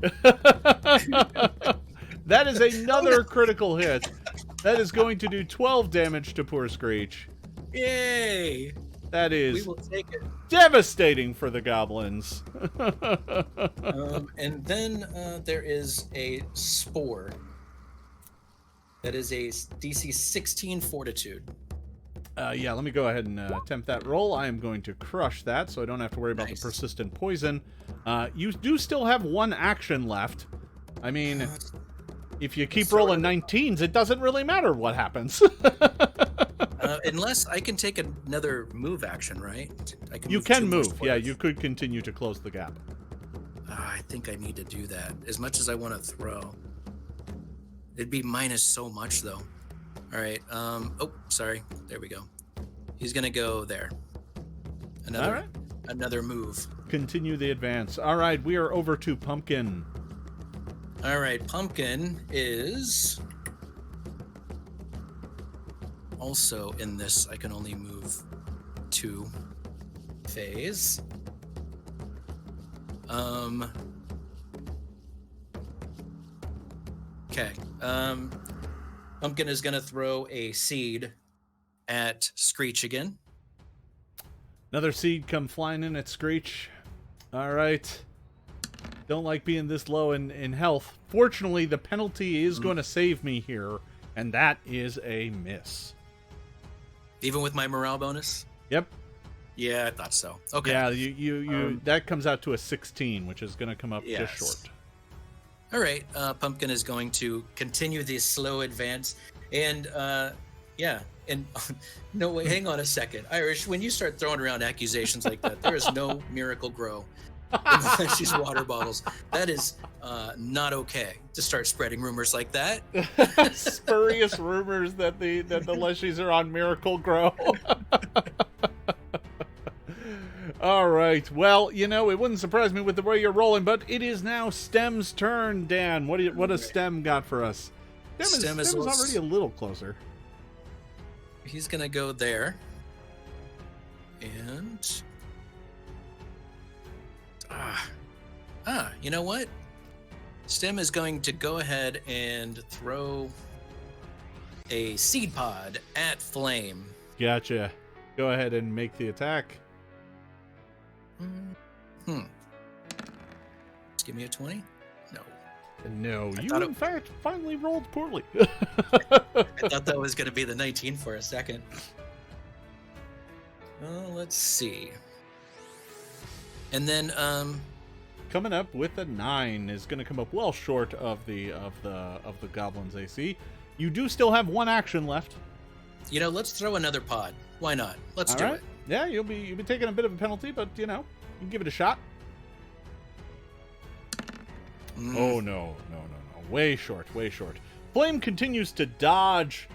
That is another critical hit. That is going to do 12 damage to poor Screech. Yay! That is we will take it. Devastating for the Goblins. And then there is a spore. That is a DC 16 Fortitude. Yeah, let me go ahead and attempt that roll. I am going to crush that, so I don't have to worry about the persistent poison. You do still have 1 action left. I mean, if you keep rolling 19s, it doesn't really matter what happens. Unless I can take another move action, right? You can move. Yeah, you could continue to close the gap. I think I need to do that. As much as I want to throw. It'd be minus so much, though. All right. Oh, sorry. There we go. He's going to go there. Another move. Continue the advance. All right. We are over to Pumpkin. All right. Pumpkin is also in this. I can only move 2 phase. Okay. Pumpkin is going to throw a seed at Screech again. Another seed come flying in at Screech. All right. Don't like being this low in health. Fortunately, the penalty is going to save me here, and that is a miss. Even with my morale bonus? Yep. Yeah, I thought so. Okay. Yeah, you that comes out to a 16, which is going to come up just short. All right, Pumpkin is going to continue this slow advance, and no way. Hang on a second, Irish. When you start throwing around accusations like that, there is no Miracle Grow. Leshy's water bottles. That is not okay to start spreading rumors like that. Spurious rumors that the Leshies are on Miracle Grow. All right. Well, you know, it wouldn't surprise me with the way you're rolling, but it is now Stem's turn. Dan, what has Stem got for us? Stem is already a little closer. He's gonna go there, and you know what? Stem is going to go ahead and throw a seed pod at Flame. Gotcha. Go ahead and make the attack. Just give me a 20. No. No, you in fact finally rolled poorly. I thought that was going to be the 19 for a second. Let's see. And then coming up with a 9 is going to come up well short of the Goblins AC. You do still have one action left. You know, let's throw another pod. Why not? Let's do it. Yeah, you'll be taking a bit of a penalty, but you know, you can give it a shot. Oh no. Way short. Flame continues to dodge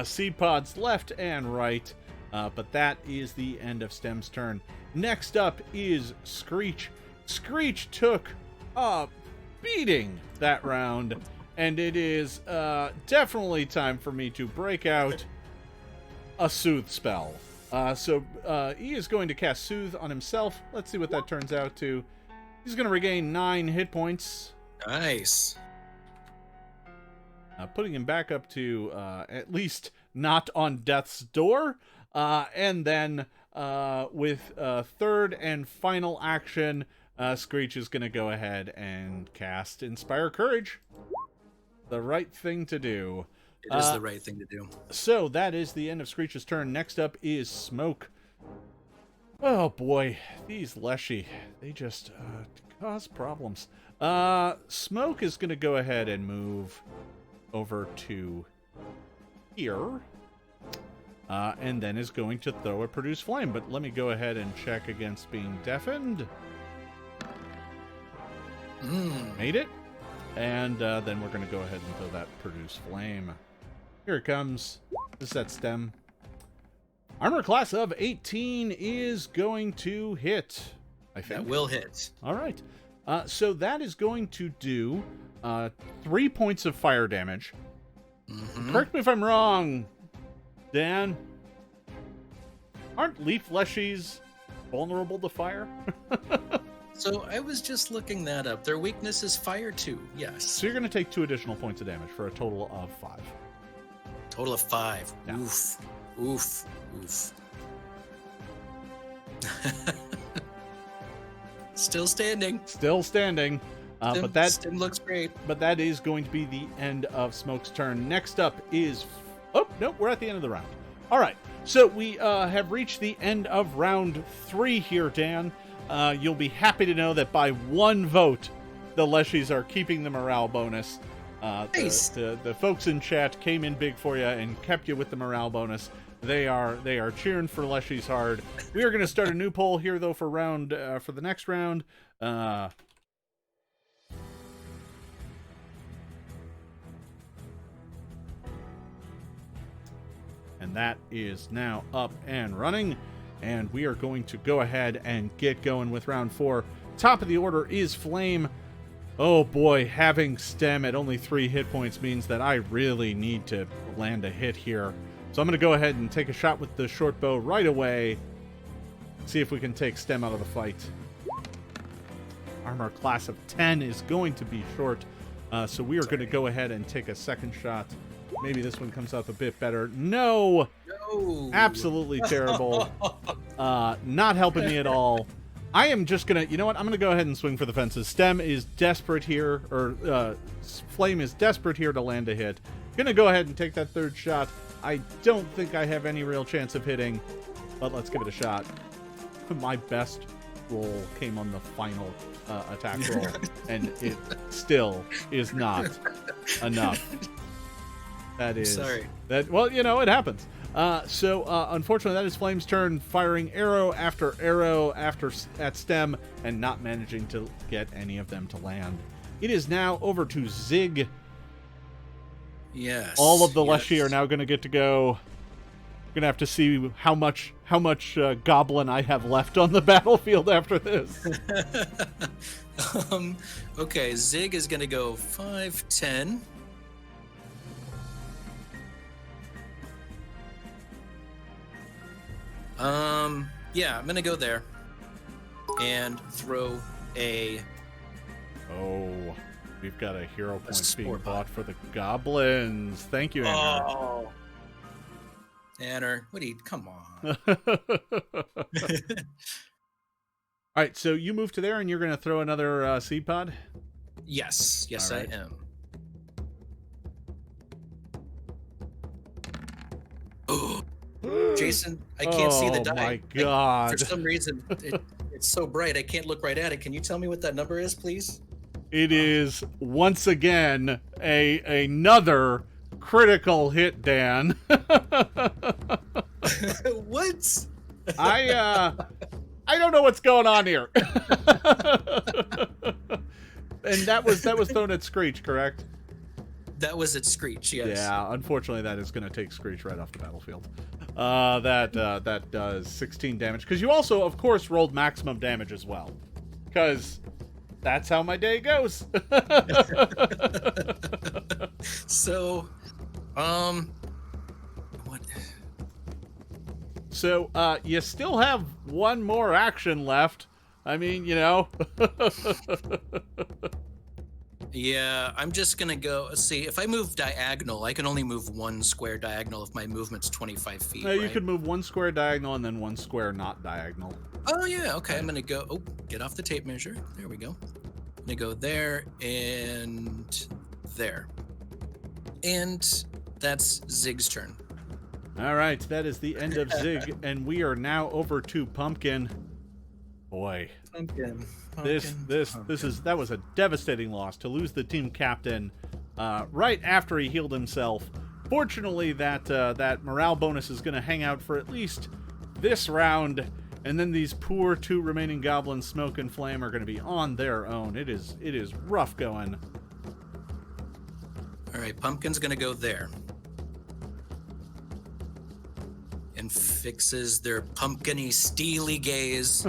seed pods left and right, but that is the end of Stem's turn. Next up is Screech. Screech took a beating that round, and it is definitely time for me to break out a Soothe spell. So he is going to cast Soothe on himself. Let's see what that turns out to. He's going to regain 9 hit points. Nice. Putting him back up to at least not on death's door. And then with third and final action, Screech is going to go ahead and cast Inspire Courage. The right thing to do. It is the right thing to do. So that is the end of Screech's turn. Next up is Smoke. Oh boy, these Leshy, they just cause problems. Smoke is going to go ahead and move over to here. And then is going to throw a Produce Flame. But let me go ahead and check against being deafened. Made it. And then we're going to go ahead and throw that Produce Flame. Here it comes. This is that Stem. Armor class of 18 is going to hit, I think. That will hit. All right. So that is going to do 3 points of fire damage. Correct me if I'm wrong, Dan. Aren't leaf leshies vulnerable to fire? So I was just looking that up. Their weakness is fire too. Yes. So you're going to take 2 additional points of damage for a total of 5. Total of 5. Yeah. Oof. Still standing. But that Stem looks great. But that is going to be the end of Smoke's turn. Next up is... Oh, no, we're at the end of the round. All right, so we have reached the end of round 3 here, Dan. You'll be happy to know that by 1 vote, the Leshies are keeping the morale bonus. Nice. The folks in chat came in big for you and kept you with the morale bonus. They are cheering for Leshies hard. We are going to start a new poll here, though, for the next round. And that is now up and running. And we are going to go ahead and get going with round 4. Top of the order is Flame. Oh boy, having Stem at only 3 hit points means that I really need to land a hit here. So I'm going to go ahead and take a shot with the short bow right away. See if we can take Stem out of the fight. Armor class of 10 is going to be short. So we are going to go ahead and take a second shot. Maybe this one comes up a bit better. No! Absolutely terrible. Not helping me at all. I am just going to... You know what? I'm going to go ahead and swing for the fences. Stem is desperate here, or Flame is desperate here to land a hit. Going to go ahead and take that third shot. I don't think I have any real chance of hitting, but let's give it a shot. My best roll came on the final attack roll, and it still is not enough. That is... Sorry. Well, you know, it happens. So unfortunately, that is Flame's turn, firing arrow after arrow at Stem and not managing to get any of them to land. It is now over to Zig. Yes. All of the Leshy are now going to get to go. Going to have to see how much goblin I have left on the battlefield after this. Okay, Zig is going to go 5, 10. Yeah, I'm going to go there and throw a... Oh, we've got a hero point being sport bought for the goblins. Thank you, Anna. Oh. Anna, what do you... Come on. All right, so you move to there, and you're going to throw another seed pod? Yes, right. I am. Oh, Jason, I can't see the die. Oh my god! For some reason, it's so bright I can't look right at it. Can you tell me what that number is, please? It is once again another critical hit, Dan. What? I don't know what's going on here. And that was thrown at Screech, correct? That was at Screech, yes. Yeah, unfortunately that is going to take Screech right off the battlefield. That does 16 damage. Because you also, of course, rolled maximum damage as well. Because that's how my day goes. So, what? So, you still have one more action left. I mean, you know. Yeah, I'm just gonna go. See, if I move diagonal, I can only move one square diagonal if my movement's 25 feet. No, you right? could move one square diagonal and then one square not diagonal. Oh yeah, okay. I'm gonna go. Oh, get off the tape measure. There we go. I'm gonna go there and there, and that's Zig's turn. All right, that is the end of Zig, and we are now over to Pumpkin. Boy, Pumpkin. that was a devastating loss to lose the team captain right after he healed himself. Fortunately, that morale bonus is going to hang out for at least this round, and then these poor 2 remaining goblins, Smoke and Flame, are going to be on their own. It is rough going. All right, Pumpkin's gonna go there and fixes their pumpkin-y, steely gaze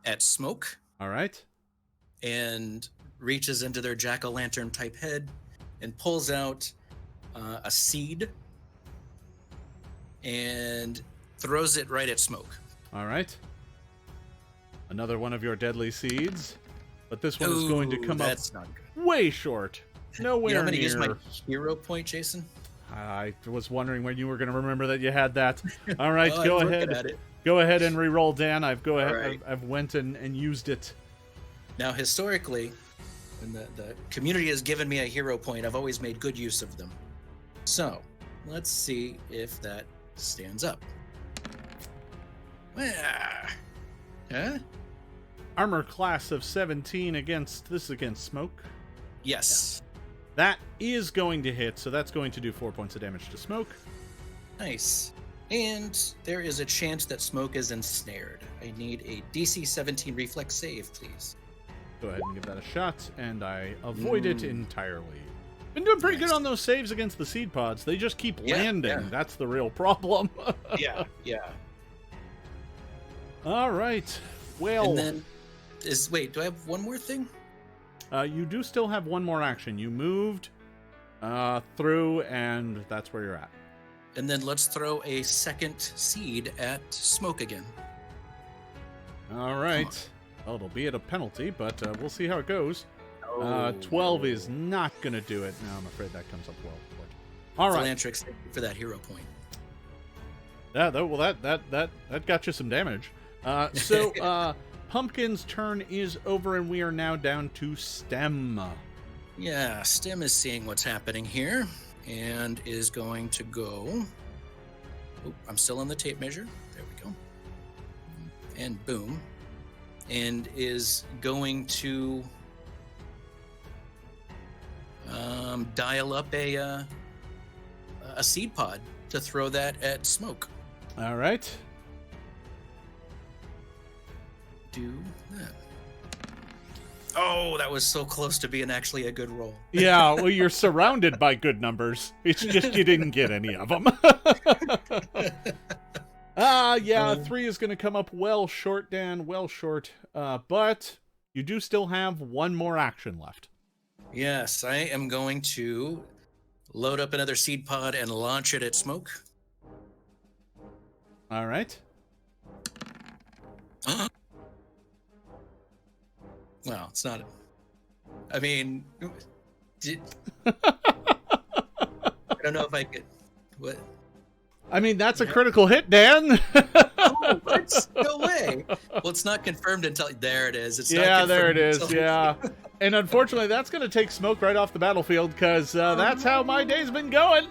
at Smoke. All right. And reaches into their jack-o'-lantern type head and pulls out a seed and throws it right at Smoke. All right. Another one of your deadly seeds, but this one is going to come up way short. Nowhere I'm gonna near. use my hero point, Jason. I was wondering when you were going to remember that you had that. All right, Well, go I'm ahead. looking at it. Go ahead and re-roll, Dan. I've right. went and used it. Now, historically, when the community has given me a hero point, I've always made good use of them. So, let's see if that stands up. Huh? Armor class of 17 against Smoke. Yes. That is going to hit, so that's going to do 4 points of damage to Smoke. Nice. And there is a chance that Smoke is ensnared. I need a DC 17 reflex save, please. Go ahead and give that a shot, and I avoid it entirely. Been doing pretty good on those saves against the seed pods. They just keep landing. Yeah. That's the real problem. Yeah. All right. Well, And then wait, do I have one more thing? you do still have one more action. You moved through, and that's where you're at. And then let's throw a second seed at Smoke again. All right. Well, it'll be at a penalty, but we'll see how it goes. 12 is not going to do it. No, I'm afraid that comes up well. All right. Philantrix, thank you for that hero point. Yeah, that got you some damage. So Pumpkin's turn is over, and we are now down to Stem. Yeah, Stem is seeing what's happening here and is going to go. Oh, I'm still on the tape measure. There we go. And boom. And is going to dial up a a seed pod to throw that at Smoke. All right. Do that. Oh, that was so close to being actually a good roll. Yeah, well, you're surrounded by good numbers. It's just you didn't get any of them. Yeah, 3 is going to come up well short, Dan, well short. But you do still have one more action left. Yes, I am going to load up another seed pod and launch it at Smoke. All right. Well, it's not. I mean, I don't know if I could. What? I mean, that's a critical hit, Dan. Oh, what? No way. Well, it's not confirmed until there it is. It's not Yeah, confirmed there it is. until- Yeah. And unfortunately, that's going to take Smoke right off the battlefield because that's how my day's been going.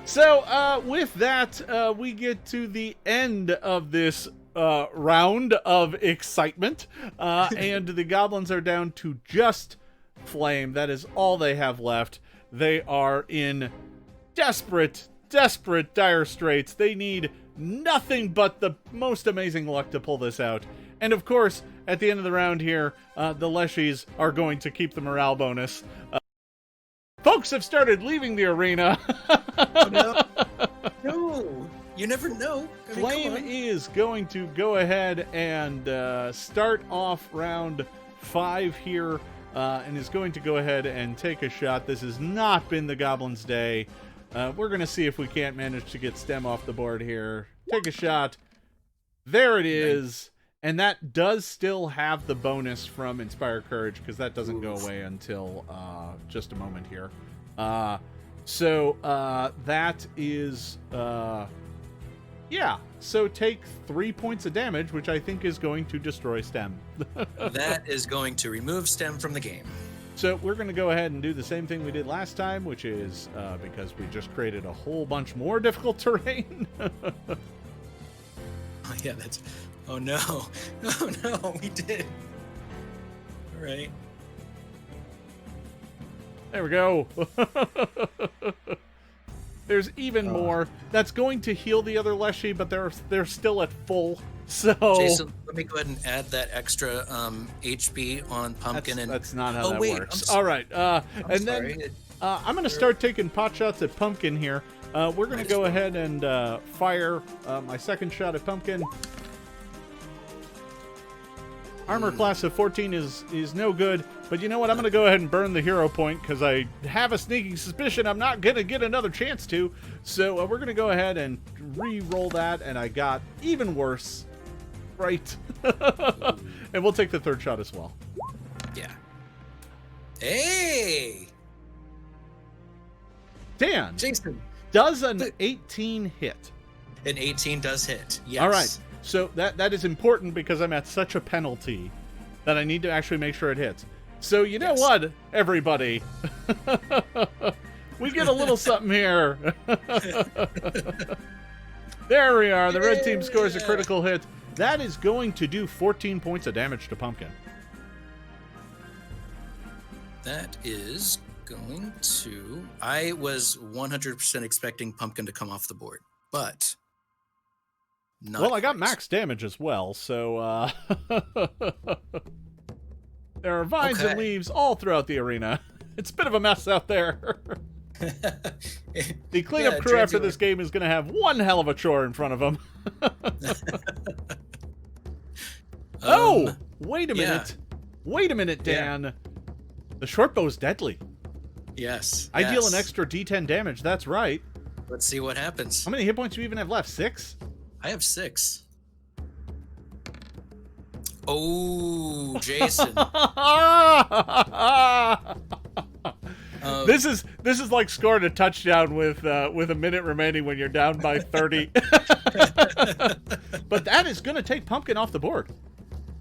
So, with that, we get to the end of this round of excitement. And the goblins are down to just flame. That is all they have left. They are in desperate, dire straits. They need nothing but the most amazing luck to pull this out. And of course, at the end of the round here, the Leshies are going to keep the morale bonus. Folks have started leaving the arena. No, you never know. I mean, Flame is going to go ahead and start off round 5 here, and is going to go ahead and take a shot. This has not been the Goblins' day. We're going to see if we can't manage to get Stem off the board here. Take a shot. There it is. And that does still have the bonus from Inspire Courage, because that doesn't go away until just a moment here. So that is... yeah, so take 3 points of damage, which I think is going to destroy Stem. That is going to remove Stem from the game. So we're going to go ahead and do the same thing we did last time, which is because we just created a whole bunch more difficult terrain. Oh, yeah, that's... Oh, no. Oh, no, we did. All right. There we go. There's even more. That's going to heal the other Leshy, but they're still at full. So Jason, let me go ahead and add that extra HP on Pumpkin. That's not how that wait, works. All right. And then I'm going to start taking pot shots at Pumpkin here. We're going to go ahead and fire my second shot at Pumpkin. Armor class of 14 is no good, but you know what? I'm going to go ahead and burn the hero point because I have a sneaking suspicion I'm not going to get another chance to. So we're going to go ahead and re-roll that, and I got even worse. Right. And we'll take the third shot as well. Yeah. Hey! Dan. Jason. Does an 18 hit? An 18 does hit. Yes. All right. So that is important because I'm at such a penalty that I need to actually make sure it hits. So you know what, everybody? We get a little something here. There we are. The red team scores a critical hit. That is going to do 14 points of damage to Pumpkin. That is going to... I was 100% expecting Pumpkin to come off the board, but... Not well, I got quite. max damage as well, so there are vines and leaves all throughout the arena. It's a bit of a mess out there. The cleanup crew after this game is going to have one hell of a chore in front of them. Oh, wait a minute. Wait a minute, Dan. Yeah. The short bow is deadly. Yes. I deal an extra D10 damage. That's right. Let's see what happens. How many hit points do you even have left? 6? I have 6. Oh, Jason. This is like scoring a touchdown with a minute remaining when you're down by 30. But that is going to take Pumpkin off the board.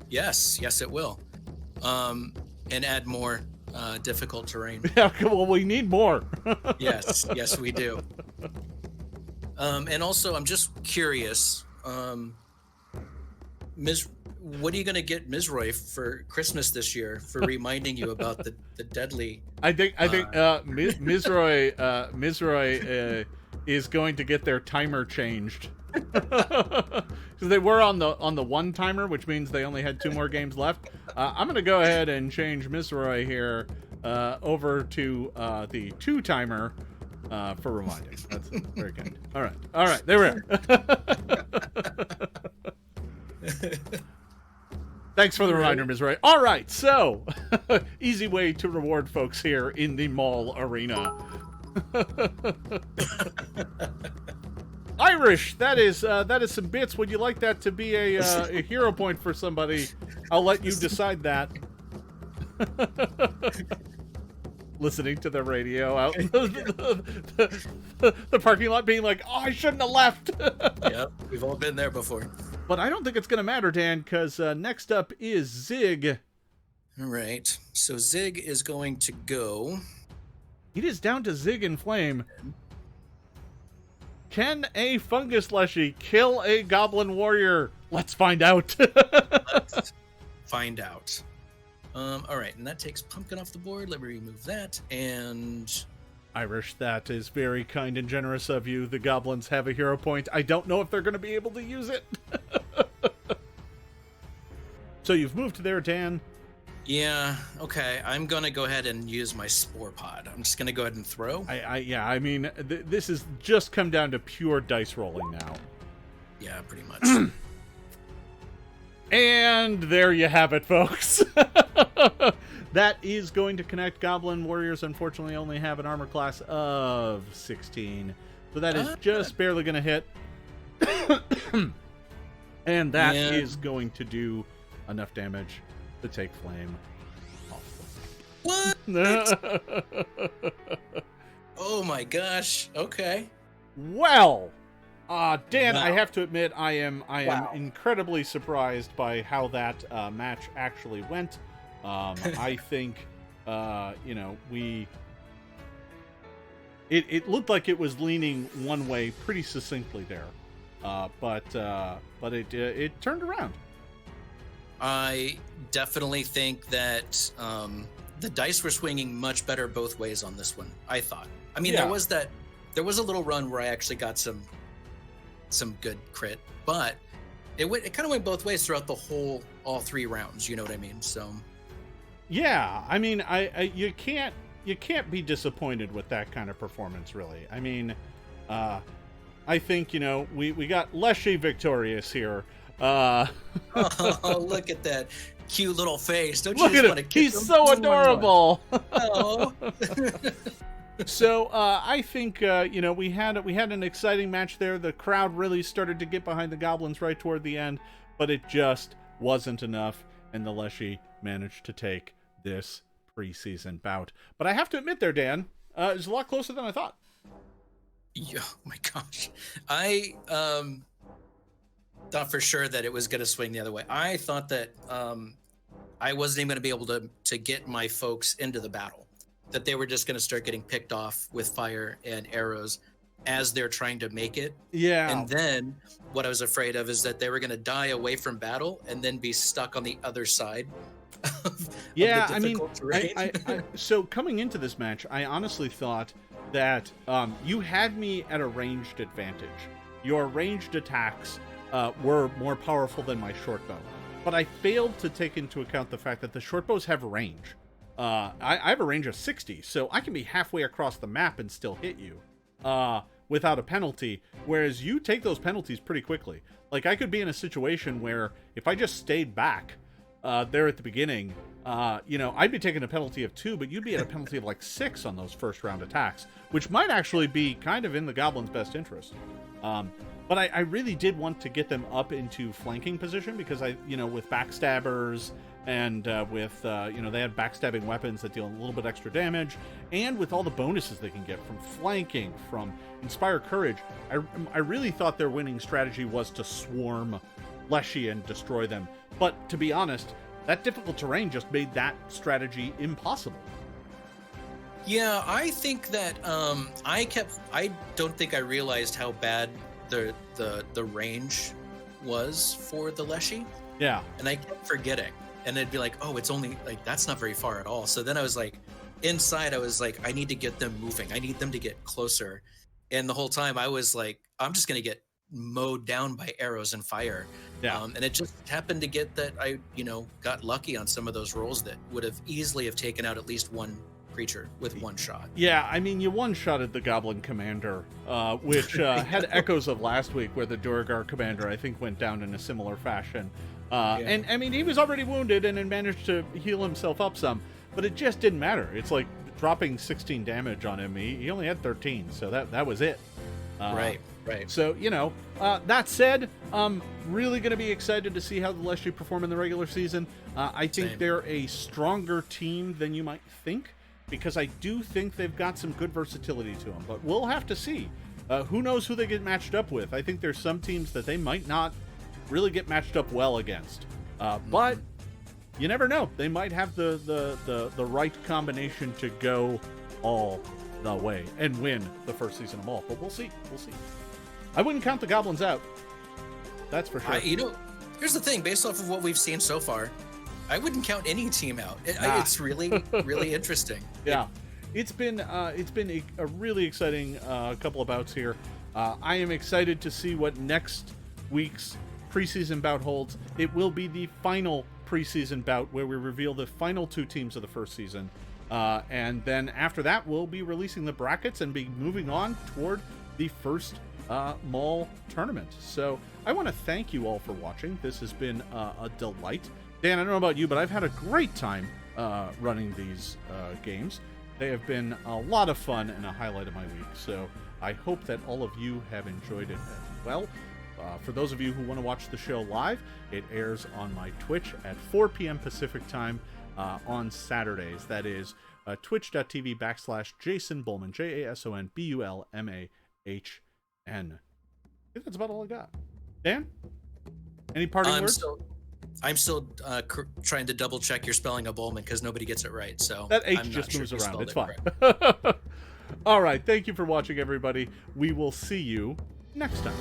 Yes, it will. And add more difficult terrain. Yeah, well, we need more. Yes, we do. And also, I'm just curious, what are you going to get Mizroy for Christmas this year for reminding you about the deadly? I think Mizroy is going to get their timer changed. Because they were on the one timer, which means they only had 2 more games left. I'm going to go ahead and change Mizroy here over to the 2 timer for reminding. That's very good. All right, there we are. Thanks for the reminder, Ms. Ray. All right, so easy way to reward folks here in the MAUL arena. Irish, that is some bits. Would you like that to be a hero point for somebody? I'll let you decide that. Listening to the radio out in the parking lot, being like, "Oh, I shouldn't have left." Yep, we've all been there before. But I don't think it's going to matter, Dan, because next up is Zig. All right, so Zig is going to go. It is down to Zig and Flame. Can a fungus leshy kill a goblin warrior? Let's find out. Let's find out. All right, and that takes pumpkin off the board. Let me remove that. And Irish, that is very kind and generous of you. The goblins have a hero point. I don't know if they're going to be able to use it. So you've moved there, Dan. Yeah, okay. I'm going to go ahead and use my spore pod. I'm just going to go ahead and throw. I mean, this has just come down to pure dice rolling now. Yeah, pretty much. And there you have it, folks. That is going to connect. Goblin warriors, unfortunately, only have an armor class of 16. So that is just barely going to hit. And that is going to do enough damage to take Flame off. What? Oh my gosh. Okay. Well, Dan, Wow. I have to admit, I am Wow. incredibly surprised by how that match actually went. I think, it looked like it was leaning one way pretty succinctly there, but it turned around. I definitely think that the dice were swinging much better both ways on this one, I thought. I mean, Yeah. there was a little run where I actually got some good crit, but it kind of went both ways throughout all 3 rounds, you know what I mean? So Yeah, I mean, you can't be disappointed with that kind of performance, really. I mean, I think, we got Leshy victorious here. oh, look at that cute little face. Don't you Look just at want to him. kiss He's him? so adorable. Oh. So I think we had an exciting match there. The crowd really started to get behind the goblins right toward the end, but it just wasn't enough, and the Leshy managed to take this preseason bout. But I have to admit there, Dan, it was a lot closer than I thought. Yeah, oh my gosh. I thought for sure that it was going to swing the other way. I thought that I wasn't even going to be able to get my folks into the battle, that they were just going to start getting picked off with fire and arrows as they're trying to make it. Yeah. And then what I was afraid of is that they were going to die away from battle and then be stuck on the other side of Yeah, the I mean, difficult terrain. so coming into this match, I honestly thought that you had me at a ranged advantage. Your ranged attacks were more powerful than my short bow, but I failed to take into account the fact that the short bows have range. I have a range of 60, so I can be halfway across the map and still hit you without a penalty, whereas you take those penalties pretty quickly. Like, I could be in a situation where if I just stayed back there at the beginning, I'd be taking a penalty of 2, but you'd be at a penalty of like 6 on those first round attacks, which might actually be kind of in the goblins' best interest. But I really did want to get them up into flanking position because with backstabbers and with they had backstabbing weapons that deal a little bit extra damage, and with all the bonuses they can get from flanking, from Inspire Courage, I really thought their winning strategy was to swarm Leshy and destroy them. But to be honest, that difficult terrain just made that strategy impossible. Yeah, I think that I don't think I realized how bad the range was for the Leshy. Yeah. And I kept forgetting. And it'd be like, oh, it's only like, that's not very far at all. So then I was like, inside, I was like, I need to get them moving. I need them to get closer. And the whole time I was like, I'm just going to get mowed down by arrows and fire. Yeah. And it just happened to get that I, got lucky on some of those rolls that would have easily have taken out at least one creature with one shot. Yeah, I mean, you one-shotted the Goblin Commander, which had echoes of last week where the Duergar Commander, I think, went down in a similar fashion. And, I mean, he was already wounded and had managed to heal himself up some, but it just didn't matter. It's like dropping 16 damage on him. He only had 13, so that was it. Right. So, that said, I'm really going to be excited to see how the Leshy perform in the regular season. I think they're a stronger team than you might think, because I do think they've got some good versatility to them. But we'll have to see. Who knows who they get matched up with. I think there's some teams that they might not really get matched up well against. But you never know. They might have the right combination to go all the way and win the first season of MAUL. But we'll see. I wouldn't count the Goblins out. That's for sure. Here's the thing. Based off of what we've seen so far, I wouldn't count any team out. It's really, really interesting. Yeah, it's been a really exciting couple of bouts here. I am excited to see what next week's preseason bout holds. It will be the final preseason bout where we reveal the final two teams of the first season, and then after that we'll be releasing the brackets and be moving on toward the first MAUL tournament. So I want to thank you all for watching. This has been a delight. Dan, I don't know about you, but I've had a great time running these games. They have been a lot of fun and a highlight of my week. So I hope that all of you have enjoyed it as well. For those of you who want to watch the show live, it airs on my Twitch at 4 p.m. Pacific time on Saturdays. That is twitch.tv/Jason Bulmahn, JASON BULMAHN. I think that's about all I got. Dan, any parting words? I'm still trying to double check your spelling of Bulmahn because nobody gets it right. So that H just moves around. It's fine. All right. Thank you for watching, everybody. We will see you next time.